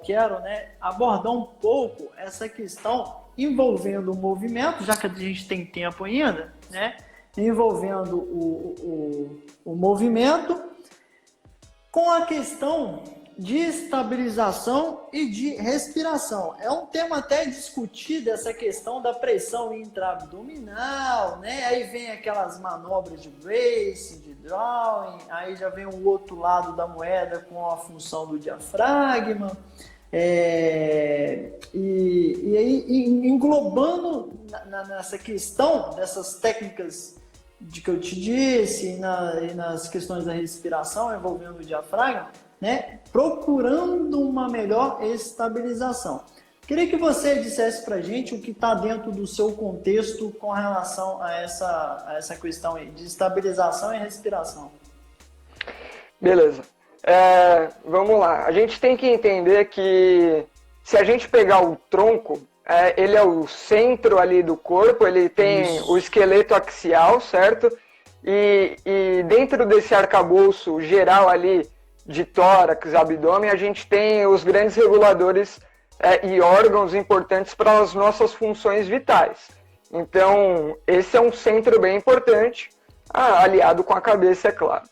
quero, né, abordar um pouco essa questão envolvendo o movimento, já que a gente tem tempo ainda, né? Envolvendo o movimento com a questão de estabilização e de respiração. É um tema até discutido, essa questão da pressão intraabdominal, né? Aí vem aquelas manobras de racing, de drawing, aí já vem o outro lado da moeda com a função do diafragma. E aí, englobando nessa questão dessas técnicas de que eu te disse, e nas questões da respiração envolvendo o diafragma, né, procurando uma melhor estabilização. Queria que você dissesse para a gente o que está dentro do seu contexto com relação a essa questão aí, de estabilização e respiração. Beleza. Vamos lá. A gente tem que entender que se a gente pegar o tronco, ele é o centro ali do corpo, ele tem Isso. O esqueleto axial, certo? E dentro desse arcabouço geral ali de tórax, abdômen, a gente tem os grandes reguladores e órgãos importantes para as nossas funções vitais. Então, esse é um centro bem importante, aliado com a cabeça, é claro.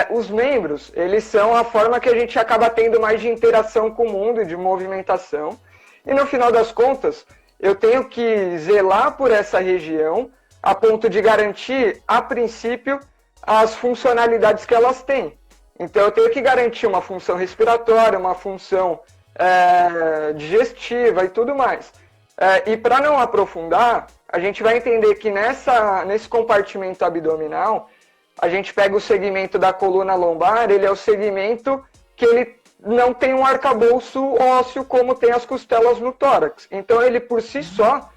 Os membros, eles são a forma que a gente acaba tendo mais de interação com o mundo e de movimentação. E no final das contas, eu tenho que zelar por essa região a ponto de garantir, a princípio, as funcionalidades que elas têm. Então eu tenho que garantir uma função respiratória, uma função digestiva e tudo mais. E para não aprofundar, a gente vai entender que nesse compartimento abdominal, a gente pega o segmento da coluna lombar, ele é o segmento que ele não tem um arcabouço ósseo como tem as costelas no tórax. Então ele por si só,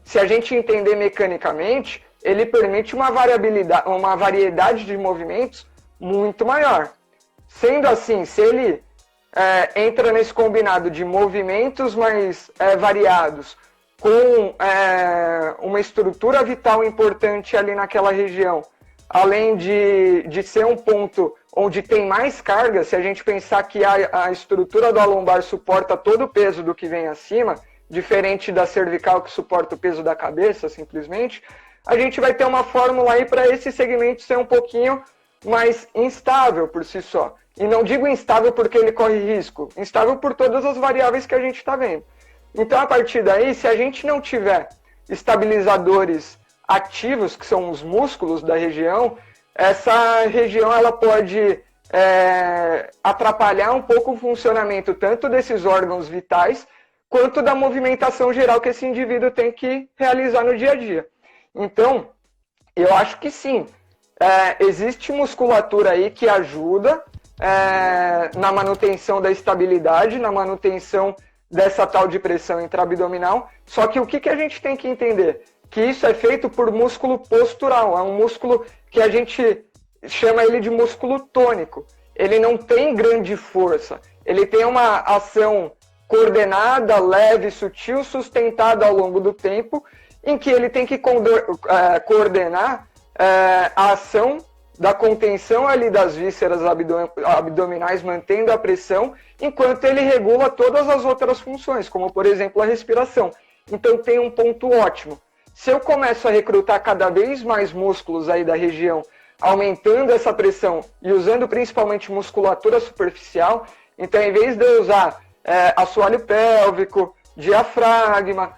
se a gente entender mecanicamente, ele permite uma variedade de movimentos muito maior. Sendo assim, se ele entra nesse combinado de movimentos mais variados, com uma estrutura vital importante ali naquela região, além de ser um ponto onde tem mais carga, se a gente pensar que a estrutura da lombar suporta todo o peso do que vem acima, diferente da cervical que suporta o peso da cabeça, simplesmente, a gente vai ter uma fórmula aí para esse segmento ser um pouquinho mais instável por si só. E não digo instável porque ele corre risco, instável por todas as variáveis que a gente está vendo. Então, a partir daí, se a gente não tiver estabilizadores ativos, que são os músculos da região, essa região ela pode atrapalhar um pouco o funcionamento tanto desses órgãos vitais, quanto da movimentação geral que esse indivíduo tem que realizar no dia a dia. Então, eu acho que sim, existe musculatura aí que ajuda na manutenção da estabilidade, na manutenção dessa tal de pressão intraabdominal, só que o que a gente tem que entender? Que isso é feito por músculo postural, é um músculo que a gente chama ele de músculo tônico. Ele não tem grande força, ele tem uma ação coordenada, leve, sutil, sustentada ao longo do tempo, em que ele tem que coordenar a ação da contenção ali das vísceras abdominais, mantendo a pressão, enquanto ele regula todas as outras funções, como por exemplo a respiração. Então tem um ponto ótimo. Se eu começo a recrutar cada vez mais músculos aí da região, aumentando essa pressão e usando principalmente musculatura superficial, então em vez de eu usar assoalho pélvico, diafragma,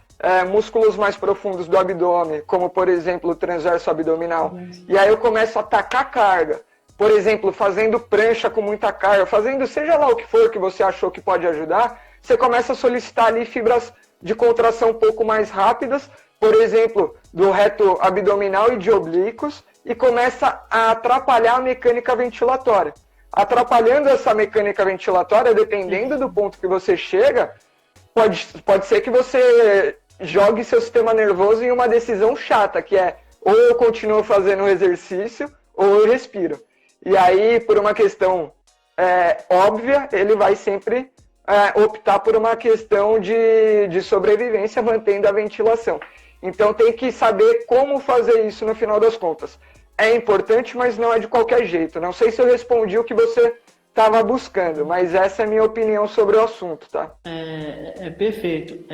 músculos mais profundos do abdômen, como por exemplo o transverso abdominal, e aí eu começo a atacar carga, por exemplo, fazendo prancha com muita carga, fazendo seja lá o que for que você achou que pode ajudar, você começa a solicitar ali fibras de contração um pouco mais rápidas, por exemplo, do reto abdominal e de oblíquos, e começa a atrapalhar a mecânica ventilatória. Atrapalhando essa mecânica ventilatória, dependendo do ponto que você chega, pode ser que você jogue seu sistema nervoso em uma decisão chata, que é ou eu continuo fazendo o exercício ou eu respiro. E aí, por uma questão óbvia, ele vai sempre optar por uma questão de sobrevivência, mantendo a ventilação. Então tem que saber como fazer isso no final das contas. É importante, mas não é de qualquer jeito. Não sei se eu respondi o que você estava buscando, mas essa é a minha opinião sobre o assunto, tá? Perfeito.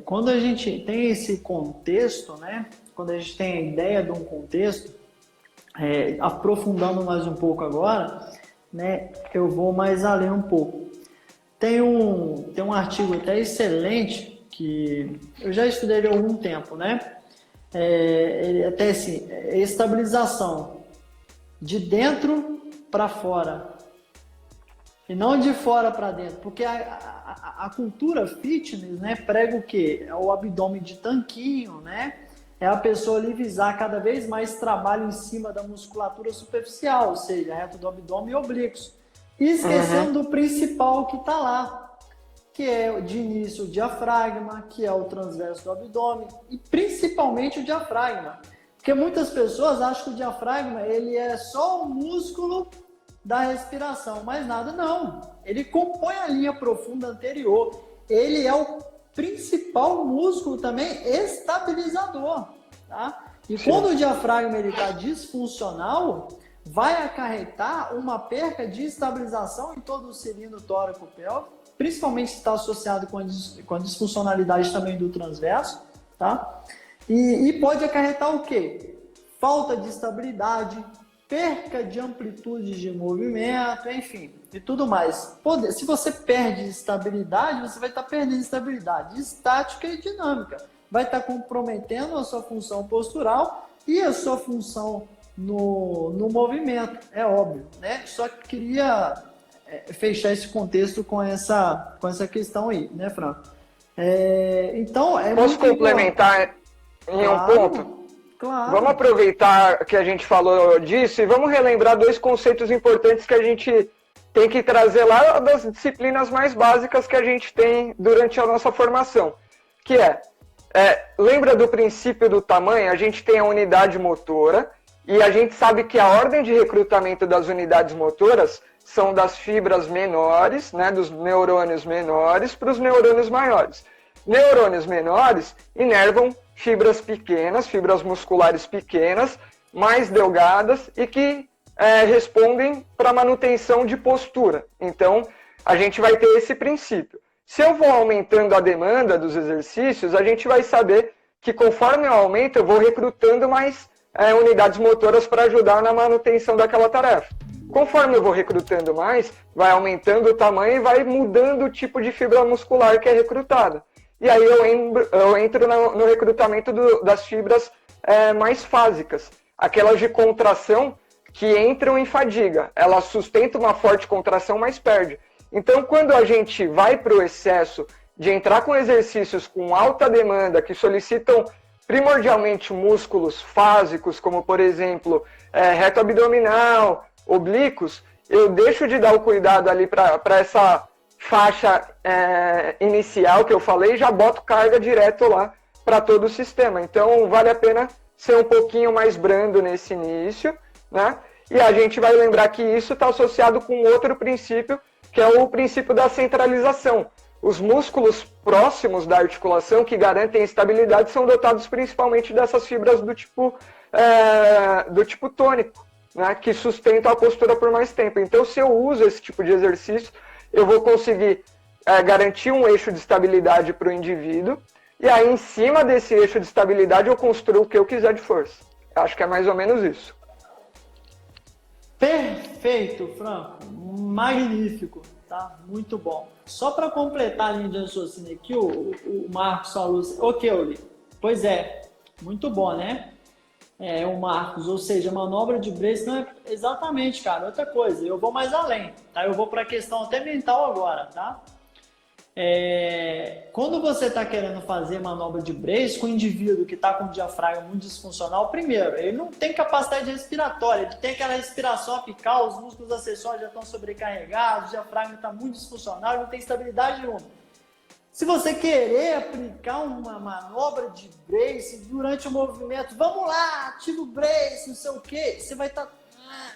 Quando a gente tem esse contexto, né? Quando a gente tem a ideia de um contexto, aprofundando mais um pouco agora, né? Eu vou mais além um pouco. Tem um artigo até excelente que eu já estudei ele há algum tempo, né? Ele até assim, estabilização de dentro para fora e não de fora para dentro, porque a cultura fitness, né, prega o quê? É o abdômen de tanquinho, né? É a pessoa ali visar cada vez mais trabalho em cima da musculatura superficial, ou seja, reto do abdômen e oblíquos, e esquecendo do principal que está lá, que é de início o diafragma, que é o transverso do abdômen, e principalmente o diafragma. Porque muitas pessoas acham que o diafragma ele é só o músculo da respiração, mas nada não. Ele compõe a linha profunda anterior. Ele é o principal músculo também estabilizador. Tá? E quando o diafragma está disfuncional, vai acarretar uma perca de estabilização em todo o cilindro tóraco-pélvico, principalmente se está associado com a disfuncionalidade também do transverso, tá? E pode acarretar o quê? Falta de estabilidade, perca de amplitude de movimento, enfim, e tudo mais. Se você perde estabilidade, você vai estar perdendo estabilidade estática e dinâmica. Vai estar comprometendo a sua função postural e a sua função no movimento, é óbvio, né? Só que queria fechar esse contexto com essa questão aí, né, Franco? Então, Posso complementar em um ponto? Claro. Vamos aproveitar que a gente falou disso e vamos relembrar dois conceitos importantes que a gente tem que trazer lá das disciplinas mais básicas que a gente tem durante a nossa formação, que lembra do princípio do tamanho? A gente tem a unidade motora e a gente sabe que a ordem de recrutamento das unidades motoras são das fibras menores, né, dos neurônios menores para os neurônios maiores. Neurônios menores inervam fibras pequenas, fibras musculares pequenas, mais delgadas e que respondem para a manutenção de postura. Então, a gente vai ter esse princípio. Se eu vou aumentando a demanda dos exercícios, a gente vai saber que conforme eu aumento, eu vou recrutando mais unidades motoras para ajudar na manutenção daquela tarefa. Conforme eu vou recrutando mais, vai aumentando o tamanho e vai mudando o tipo de fibra muscular que é recrutada. E aí eu entro no recrutamento das fibras mais fásicas, aquelas de contração que entram em fadiga. Ela sustenta uma forte contração, mas perde. Então, quando a gente vai para o excesso de entrar com exercícios com alta demanda, que solicitam primordialmente músculos fásicos, como, por exemplo, reto abdominal, oblíquos, eu deixo de dar o cuidado ali para essa faixa inicial que eu falei e já boto carga direto lá para todo o sistema. Então, vale a pena ser um pouquinho mais brando nesse início, né? E a gente vai lembrar que isso está associado com outro princípio, que é o princípio da centralização. Os músculos próximos da articulação que garantem estabilidade são dotados principalmente dessas fibras do tipo tônico, né, que sustentam a postura por mais tempo. Então, se eu uso esse tipo de exercício, eu vou conseguir garantir um eixo de estabilidade para o indivíduo, e aí, em cima desse eixo de estabilidade, eu construo o que eu quiser de força. Acho que é mais ou menos isso. Perfeito, Franco. Magnífico. Tá? Muito bom. Só para completar a linha de raciocínio aqui, o Marcos falou assim, ok, Oli. Pois é, muito bom, né? O Marcos, ou seja, manobra de brace não é exatamente, cara. Outra coisa, eu vou mais além, tá? Eu vou para a questão até mental agora, tá? Quando você está querendo fazer manobra de brace com um indivíduo que está com o diafragma muito disfuncional, primeiro, ele não tem capacidade respiratória, ele tem aquela respiração apical, os músculos acessórios já estão sobrecarregados, o diafragma está muito disfuncional, ele não tem estabilidade nenhuma. Se você querer aplicar uma manobra de brace durante o movimento, vamos lá, ativa o brace, não sei o quê, você vai estar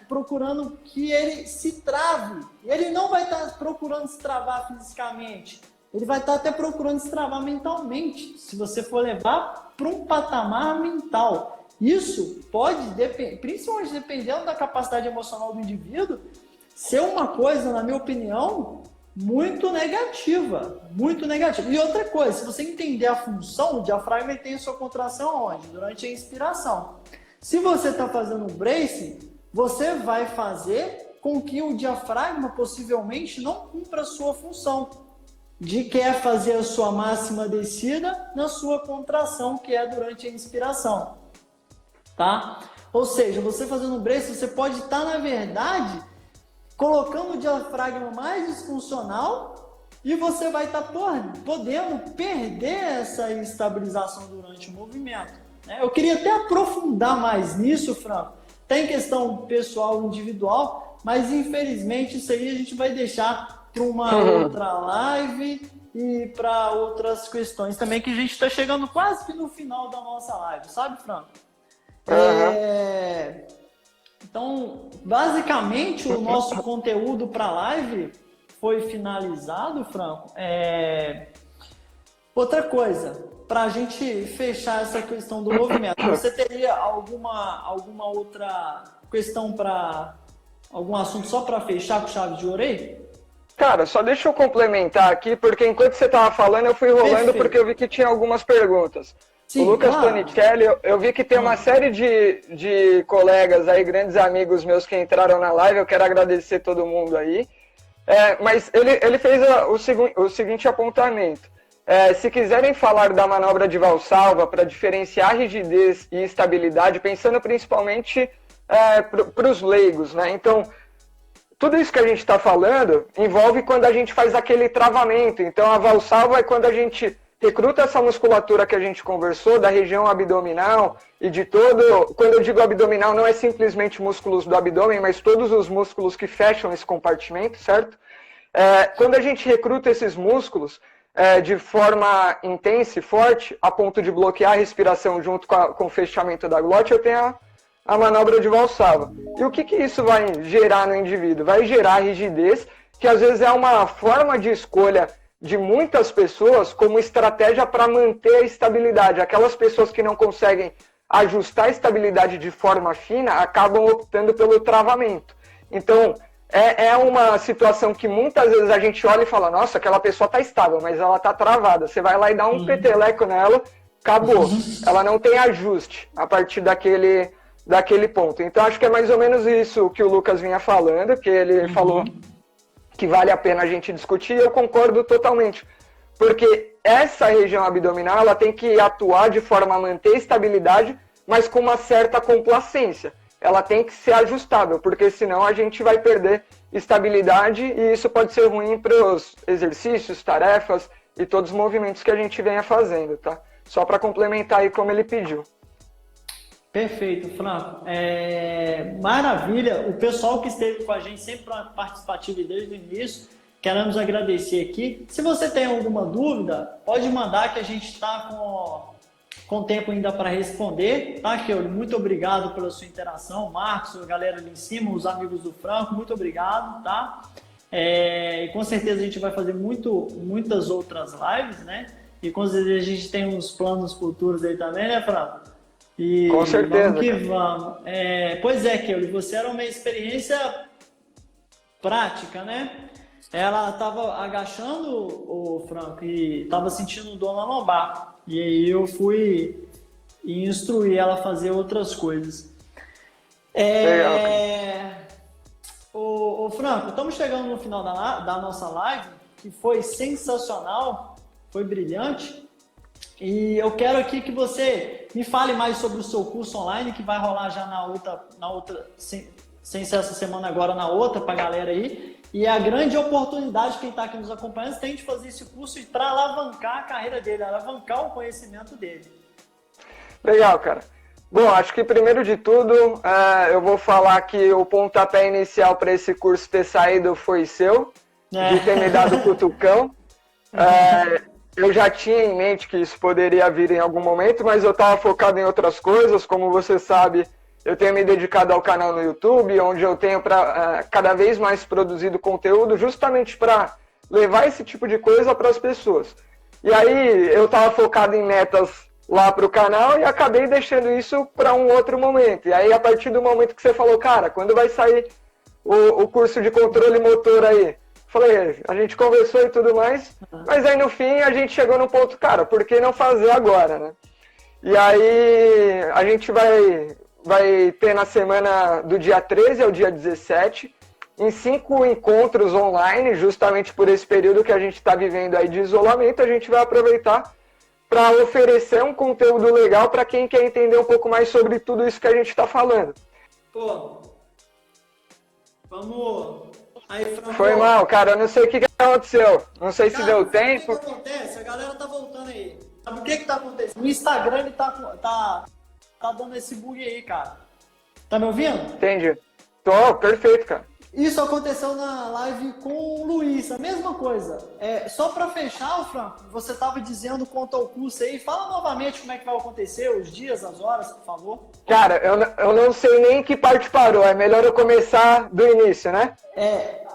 procurando que ele se trave. Ele não vai estar procurando se travar fisicamente. Ele vai estar até procurando se travar mentalmente, se você for levar para um patamar mental. Isso pode, principalmente dependendo da capacidade emocional do indivíduo, ser uma coisa, na minha opinião, muito negativa. Muito negativa. E outra coisa, se você entender a função, o diafragma tem a sua contração onde? Durante a inspiração. Se você está fazendo um brace, você vai fazer com que o diafragma possivelmente não cumpra a sua função de quer fazer a sua máxima descida na sua contração, que é durante a inspiração, tá? Ou seja, você fazendo um brace, você pode estar, na verdade, colocando o diafragma mais disfuncional e você vai estar podendo perder essa estabilização durante o movimento, né? Eu queria até aprofundar mais nisso, Franco. Tem questão pessoal, individual, mas infelizmente isso aí a gente vai deixar para uma outra live e para outras questões também, que a gente está chegando quase que no final da nossa live, sabe, Franco? Então, basicamente, o nosso conteúdo para a live foi finalizado, Franco. Outra coisa, para a gente fechar essa questão do movimento, você teria alguma outra questão para algum assunto só para fechar com chave de ouro aí? Cara, só deixa eu complementar aqui, porque enquanto você estava falando, eu fui rolando. Perfeito. Porque eu vi que tinha algumas perguntas. Sim, o Lucas Tonicelli, eu vi que tem uma série de colegas aí, grandes amigos meus que entraram na live, eu quero agradecer todo mundo aí. Mas ele fez o seguinte apontamento. Se quiserem falar da manobra de Valsalva para diferenciar rigidez e estabilidade, pensando principalmente para os leigos, né? Então, tudo isso que a gente está falando envolve quando a gente faz aquele travamento. Então, a Valsalva é quando a gente recruta essa musculatura que a gente conversou, da região abdominal e de todo... Quando eu digo abdominal, não é simplesmente músculos do abdômen, mas todos os músculos que fecham esse compartimento, certo? Quando a gente recruta esses músculos de forma intensa e forte, a ponto de bloquear a respiração junto com o fechamento da glote, eu tenho a manobra de Valsalva. E o que isso vai gerar no indivíduo? Vai gerar rigidez, que às vezes é uma forma de escolha de muitas pessoas como estratégia para manter a estabilidade. Aquelas pessoas que não conseguem ajustar a estabilidade de forma fina acabam optando pelo travamento. Então, é uma situação que muitas vezes a gente olha e fala, nossa, aquela pessoa está estável, mas ela está travada. Você vai lá e dá um peteleco nela, acabou. Ela não tem ajuste a partir daquele ponto. Então, acho que é mais ou menos isso que o Lucas vinha falando, que ele falou que vale a pena a gente discutir, e eu concordo totalmente. Porque essa região abdominal, ela tem que atuar de forma a manter estabilidade, mas com uma certa complacência. Ela tem que ser ajustável, porque senão a gente vai perder estabilidade e isso pode ser ruim para os exercícios, tarefas e todos os movimentos que a gente venha fazendo, tá? Só para complementar aí como ele pediu. Perfeito, Franco. Maravilha. O pessoal que esteve com a gente sempre participativo desde o início, queremos agradecer aqui. Se você tem alguma dúvida, pode mandar que a gente está com tempo ainda para responder, tá, Keuli? Muito obrigado pela sua interação, Marcos, a galera ali em cima, os amigos do Franco, muito obrigado, tá? E com certeza a gente vai fazer muitas outras lives, né? E com certeza a gente tem uns planos futuros aí também, né, Franco? E com certeza. Vamos que vamos. Pois é, Keuli, você era uma experiência prática, né? Ela estava agachando, o Franco, e estava sentindo dor na lombar. E aí eu fui instruir ela a fazer outras coisas. Ô Franco, estamos chegando no final da nossa live, que foi sensacional, foi brilhante. E eu quero aqui que você me fale mais sobre o seu curso online, que vai rolar já na outra sem ser essa semana agora, na outra, para a galera aí. E a grande oportunidade, quem está aqui nos acompanhando, tem de fazer esse curso para alavancar a carreira dele, alavancar o conhecimento dele. Legal, cara. Bom, acho que primeiro de tudo, eu vou falar que o pontapé inicial para esse curso ter saído foi seu, de ter me dado o cutucão. Eu já tinha em mente que isso poderia vir em algum momento, mas eu estava focado em outras coisas, como você sabe. Eu tenho me dedicado ao canal no YouTube, onde eu tenho cada vez mais produzido conteúdo justamente para levar esse tipo de coisa para as pessoas. E aí eu estava focado em metas lá para o canal e acabei deixando isso para um outro momento. E aí a partir do momento que você falou, cara, quando vai sair o curso de controle motor aí? Falei, a gente conversou e tudo mais, mas aí no fim a gente chegou no ponto, cara, por que não fazer agora, né? E aí a gente vai ter na semana do dia 13 ao dia 17, em 5 encontros online, justamente por esse período que a gente está vivendo aí de isolamento, a gente vai aproveitar para oferecer um conteúdo legal para quem quer entender um pouco mais sobre tudo isso que a gente está falando. Pô, vamos... Aí, Franco, foi mal, cara, eu não sei o que aconteceu, não sei se deu tempo. O que acontece? A galera tá voltando aí. Sabe o que tá acontecendo? O Instagram ele tá dando esse bug aí, cara. Tá me ouvindo? Entendi. Tô, perfeito, cara. Isso aconteceu na live com o Luiz, a mesma coisa. Só para fechar, Franco, você estava dizendo quanto ao curso aí, fala novamente como é que vai acontecer, os dias, as horas, por favor. Cara, eu não sei nem em que parte parou, é melhor eu começar do início, né?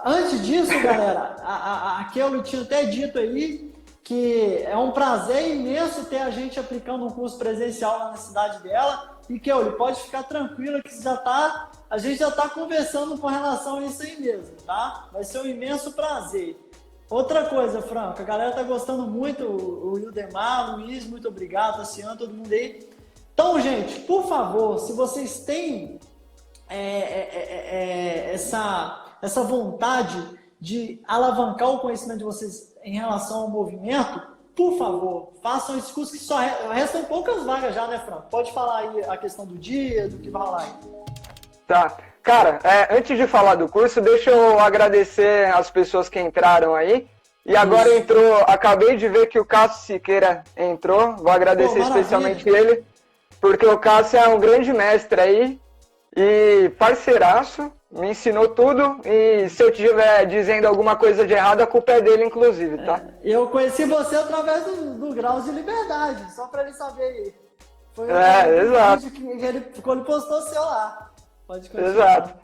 Antes disso, galera, a Keuli tinha até dito aí que é um prazer imenso ter a gente aplicando um curso presencial lá na cidade dela. E Keuli, pode ficar tranquila que a gente já está conversando com relação a isso aí mesmo, tá? Vai ser um imenso prazer. Outra coisa, Franco, a galera tá gostando muito, o Ildemar, o Luiz, muito obrigado, Luciano, todo mundo aí. Então, gente, por favor, se vocês têm essa vontade de alavancar o conhecimento de vocês em relação ao movimento, por favor, façam esse curso que só restam poucas vagas já, né, Franco? Pode falar aí a questão do dia, do que vai lá aí. Tá. Cara, antes de falar do curso, deixa eu agradecer as pessoas que entraram aí. E agora acabei de ver que o Cássio Siqueira entrou. Vou agradecer especialmente ele, porque o Cássio é um grande mestre aí e parceiraço. Me ensinou tudo e se eu estiver dizendo alguma coisa de errado, a culpa é dele, inclusive, tá? Eu conheci você através do Graus de Liberdade, só pra ele saber aí. Foi exato. Vídeo que ele postou seu lá. Pode continuar. Exato.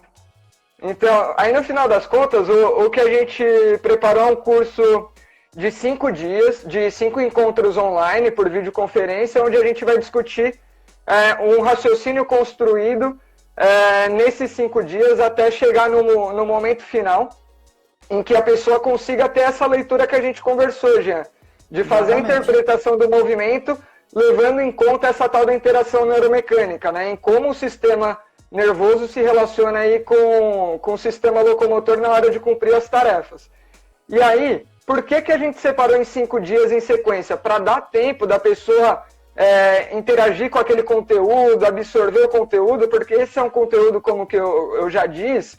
Então, aí no final das contas, o que a gente preparou é um curso de 5 dias, de 5 encontros online por videoconferência, onde a gente vai discutir um raciocínio construído nesses 5 dias até chegar no momento final em que a pessoa consiga ter essa leitura que a gente conversou, Jean, de fazer a interpretação do movimento, levando em conta essa tal da interação neuromecânica, né? Em como o sistema nervoso se relaciona aí com o sistema locomotor na hora de cumprir as tarefas. E aí, por que a gente separou em 5 dias em sequência? Para dar tempo da pessoa interagir com aquele conteúdo, absorver o conteúdo, porque esse é um conteúdo, como que eu já disse,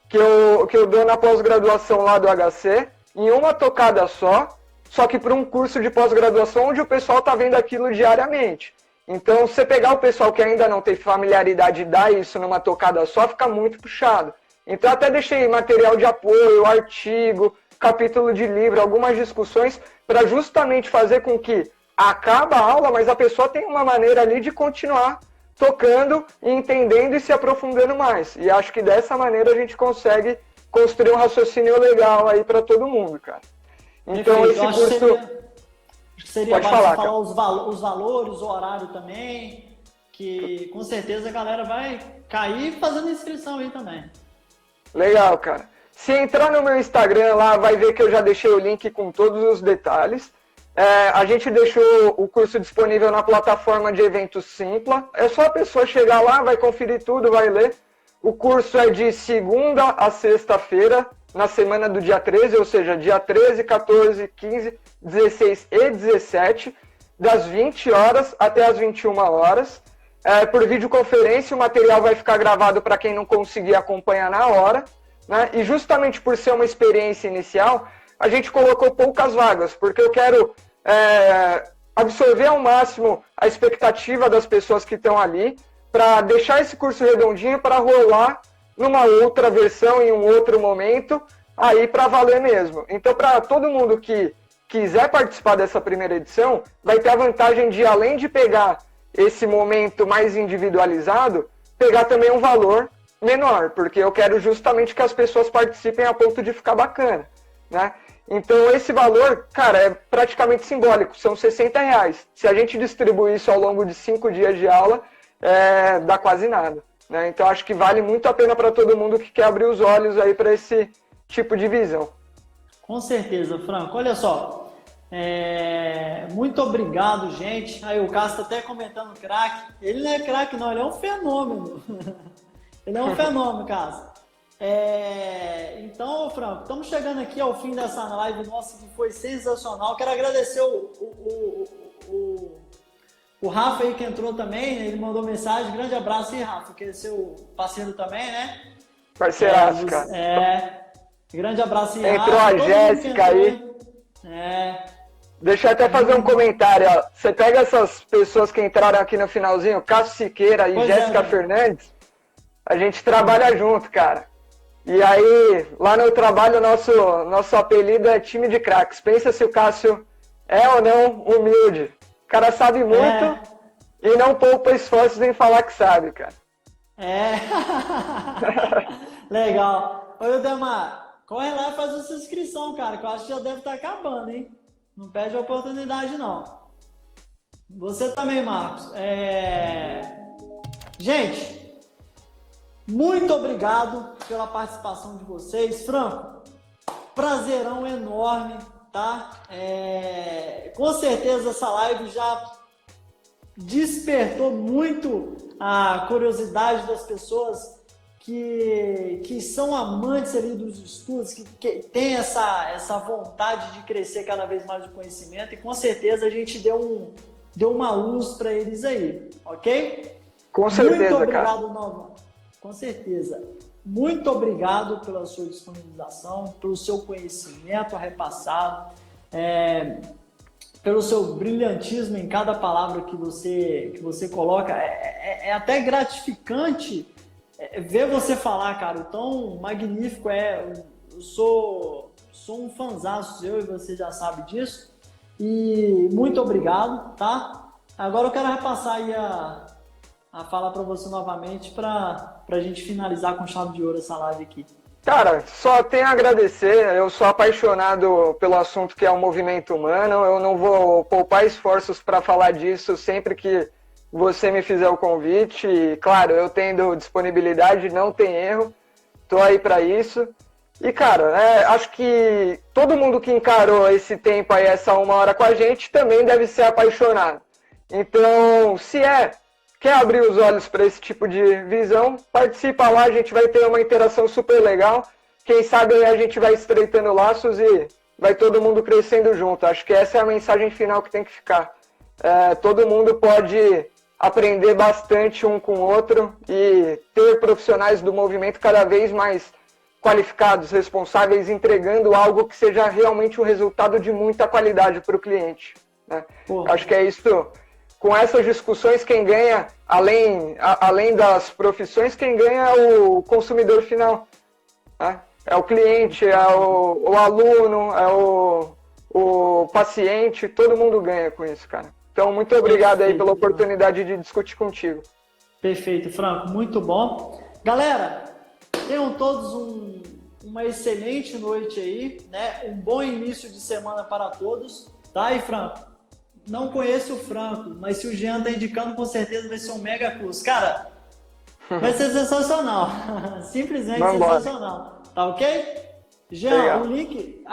que eu dou na pós-graduação lá do HC, em uma tocada só que para um curso de pós-graduação onde o pessoal está vendo aquilo diariamente. Então, se você pegar o pessoal que ainda não tem familiaridade e dar isso numa tocada só, fica muito puxado. Então, até deixei material de apoio, artigo, capítulo de livro, algumas discussões, para justamente fazer com que acaba a aula, mas a pessoa tem uma maneira ali de continuar tocando, entendendo e se aprofundando mais. E acho que dessa maneira a gente consegue construir um raciocínio legal aí para todo mundo, cara. Então, esse curso... Seria pode falar cara. os valores, o horário também, que com certeza a galera vai cair fazendo inscrição aí também. Legal, cara. Se entrar no meu Instagram lá, vai ver que eu já deixei o link com todos os detalhes. A gente deixou o curso disponível na plataforma de eventos Simpla. É só a pessoa chegar lá, vai conferir tudo, vai ler. O curso é de segunda a sexta-feira, na semana do dia 13, ou seja, dia 13, 14, 15, 16 e 17, das 20 horas até as 21 horas. Por videoconferência, o material vai ficar gravado para quem não conseguir acompanhar na hora, né? E justamente por ser uma experiência inicial, a gente colocou poucas vagas, porque eu quero absorver ao máximo a expectativa das pessoas que estão ali, para deixar esse curso redondinho para rolar numa outra versão, em um outro momento, aí para valer mesmo. Então, para todo mundo que quiser participar dessa primeira edição, vai ter a vantagem de, além de pegar esse momento mais individualizado, pegar também um valor menor, porque eu quero justamente que as pessoas participem a ponto de ficar bacana, né? Então, esse valor, cara, é praticamente simbólico, são R$60. Se a gente distribuir isso ao longo de 5 dias de aula, dá quase nada, né? Então, acho que vale muito a pena para todo mundo que quer abrir os olhos aí para esse tipo de visão. Com certeza, Franco. Olha só, muito obrigado, gente. Aí o Cássio tá até comentando craque. Ele não é craque, não, ele é um fenômeno. Ele é um fenômeno, Cássio. Então, Franco, estamos chegando aqui ao fim dessa live nossa, que foi sensacional. Quero agradecer o Rafa aí que entrou também, ele mandou mensagem. Grande abraço aí, Rafa, que é seu parceiro também, né? Parceiraço, cara. Grande abraço aí, Entrou Rafa. a Jéssica aí. Deixa eu até fazer um comentário, ó. Você pega essas pessoas que entraram aqui no finalzinho, Cássio Siqueira e Jéssica Fernandes, a gente trabalha junto, cara. E aí, lá no trabalho, nosso apelido é time de craques. Pensa se o Cássio é ou não humilde. O cara sabe muito e não poupa esforços em falar que sabe, cara. Legal. Ô, Demar, corre lá e faz a sua inscrição, cara, que eu acho que já deve estar acabando, hein? Não perde a oportunidade, não. Você também, Marcos. Gente, muito obrigado pela participação de vocês. Franco, prazerão enorme, tá? Com certeza essa live já despertou muito a curiosidade das pessoas que são amantes ali dos estudos, que tem essa vontade de crescer cada vez mais o conhecimento, e com certeza a gente deu uma luz para eles aí, ok? Com certeza, muito obrigado, cara. Nova. Com certeza. Muito obrigado pela sua disponibilização, pelo seu conhecimento repassado, pelo seu brilhantismo em cada palavra que você coloca. É até gratificante ver você falar, cara, o tão magnífico eu sou um fanzaço seu e você já sabe disso. E muito obrigado, tá? Agora eu quero repassar aí a fala para você novamente para a gente finalizar com chave de ouro essa live aqui. Cara, só tenho a agradecer. Eu sou apaixonado pelo assunto que é o movimento humano. Eu não vou poupar esforços para falar disso sempre que você me fizer o convite. E, claro, eu tendo disponibilidade, não tem erro. Tô aí para isso. E, cara, acho que todo mundo que encarou esse tempo aí, essa 1 hora com a gente, também deve ser apaixonado. Então, quer abrir os olhos para esse tipo de visão, participa lá, a gente vai ter uma interação super legal. Quem sabe aí a gente vai estreitando laços e vai todo mundo crescendo junto. Acho que essa é a mensagem final que tem que ficar. Todo mundo pode aprender bastante um com o outro e ter profissionais do movimento cada vez mais qualificados, responsáveis, entregando algo que seja realmente um resultado de muita qualidade para o cliente. Né? Acho que é isso. Com essas discussões, quem ganha, além das profissões, quem ganha é o consumidor final. Né? É o cliente, é o aluno, é o paciente, todo mundo ganha com isso, cara. Então, muito obrigado aí pela oportunidade de discutir contigo. Perfeito, Franco, muito bom. Galera, tenham todos uma excelente noite aí, né? Um bom início de semana para todos, tá? E Franco, não conheço o Franco, mas se o Jean tá indicando, com certeza vai ser um mega curso. Cara, vai ser sensacional. Simplesmente sensacional. Tá ok? Jean, legal. O link,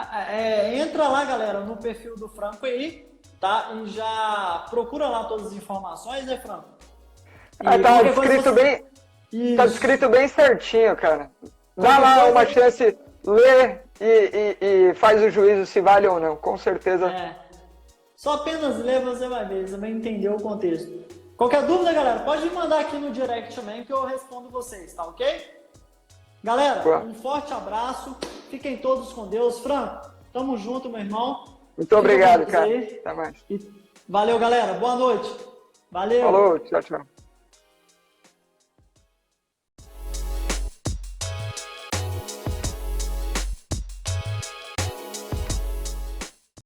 entra lá, galera, no perfil do Franco aí, tá? E já procura lá todas as informações, né, Franco? Tá descrito bem. Isso. Tá descrito bem certinho, cara. Dá lá uma chance, lê e faz o juízo se vale ou não, com certeza. Só apenas lê, você vai ver, você vai entender o contexto. Qualquer dúvida, galera, pode me mandar aqui no direct também que eu respondo vocês, tá ok? Galera, um forte abraço, fiquem todos com Deus. Franco, tamo junto, meu irmão. Muito obrigado, cara. Até mais. Valeu, galera. Boa noite. Valeu. Falou, tchau, tchau.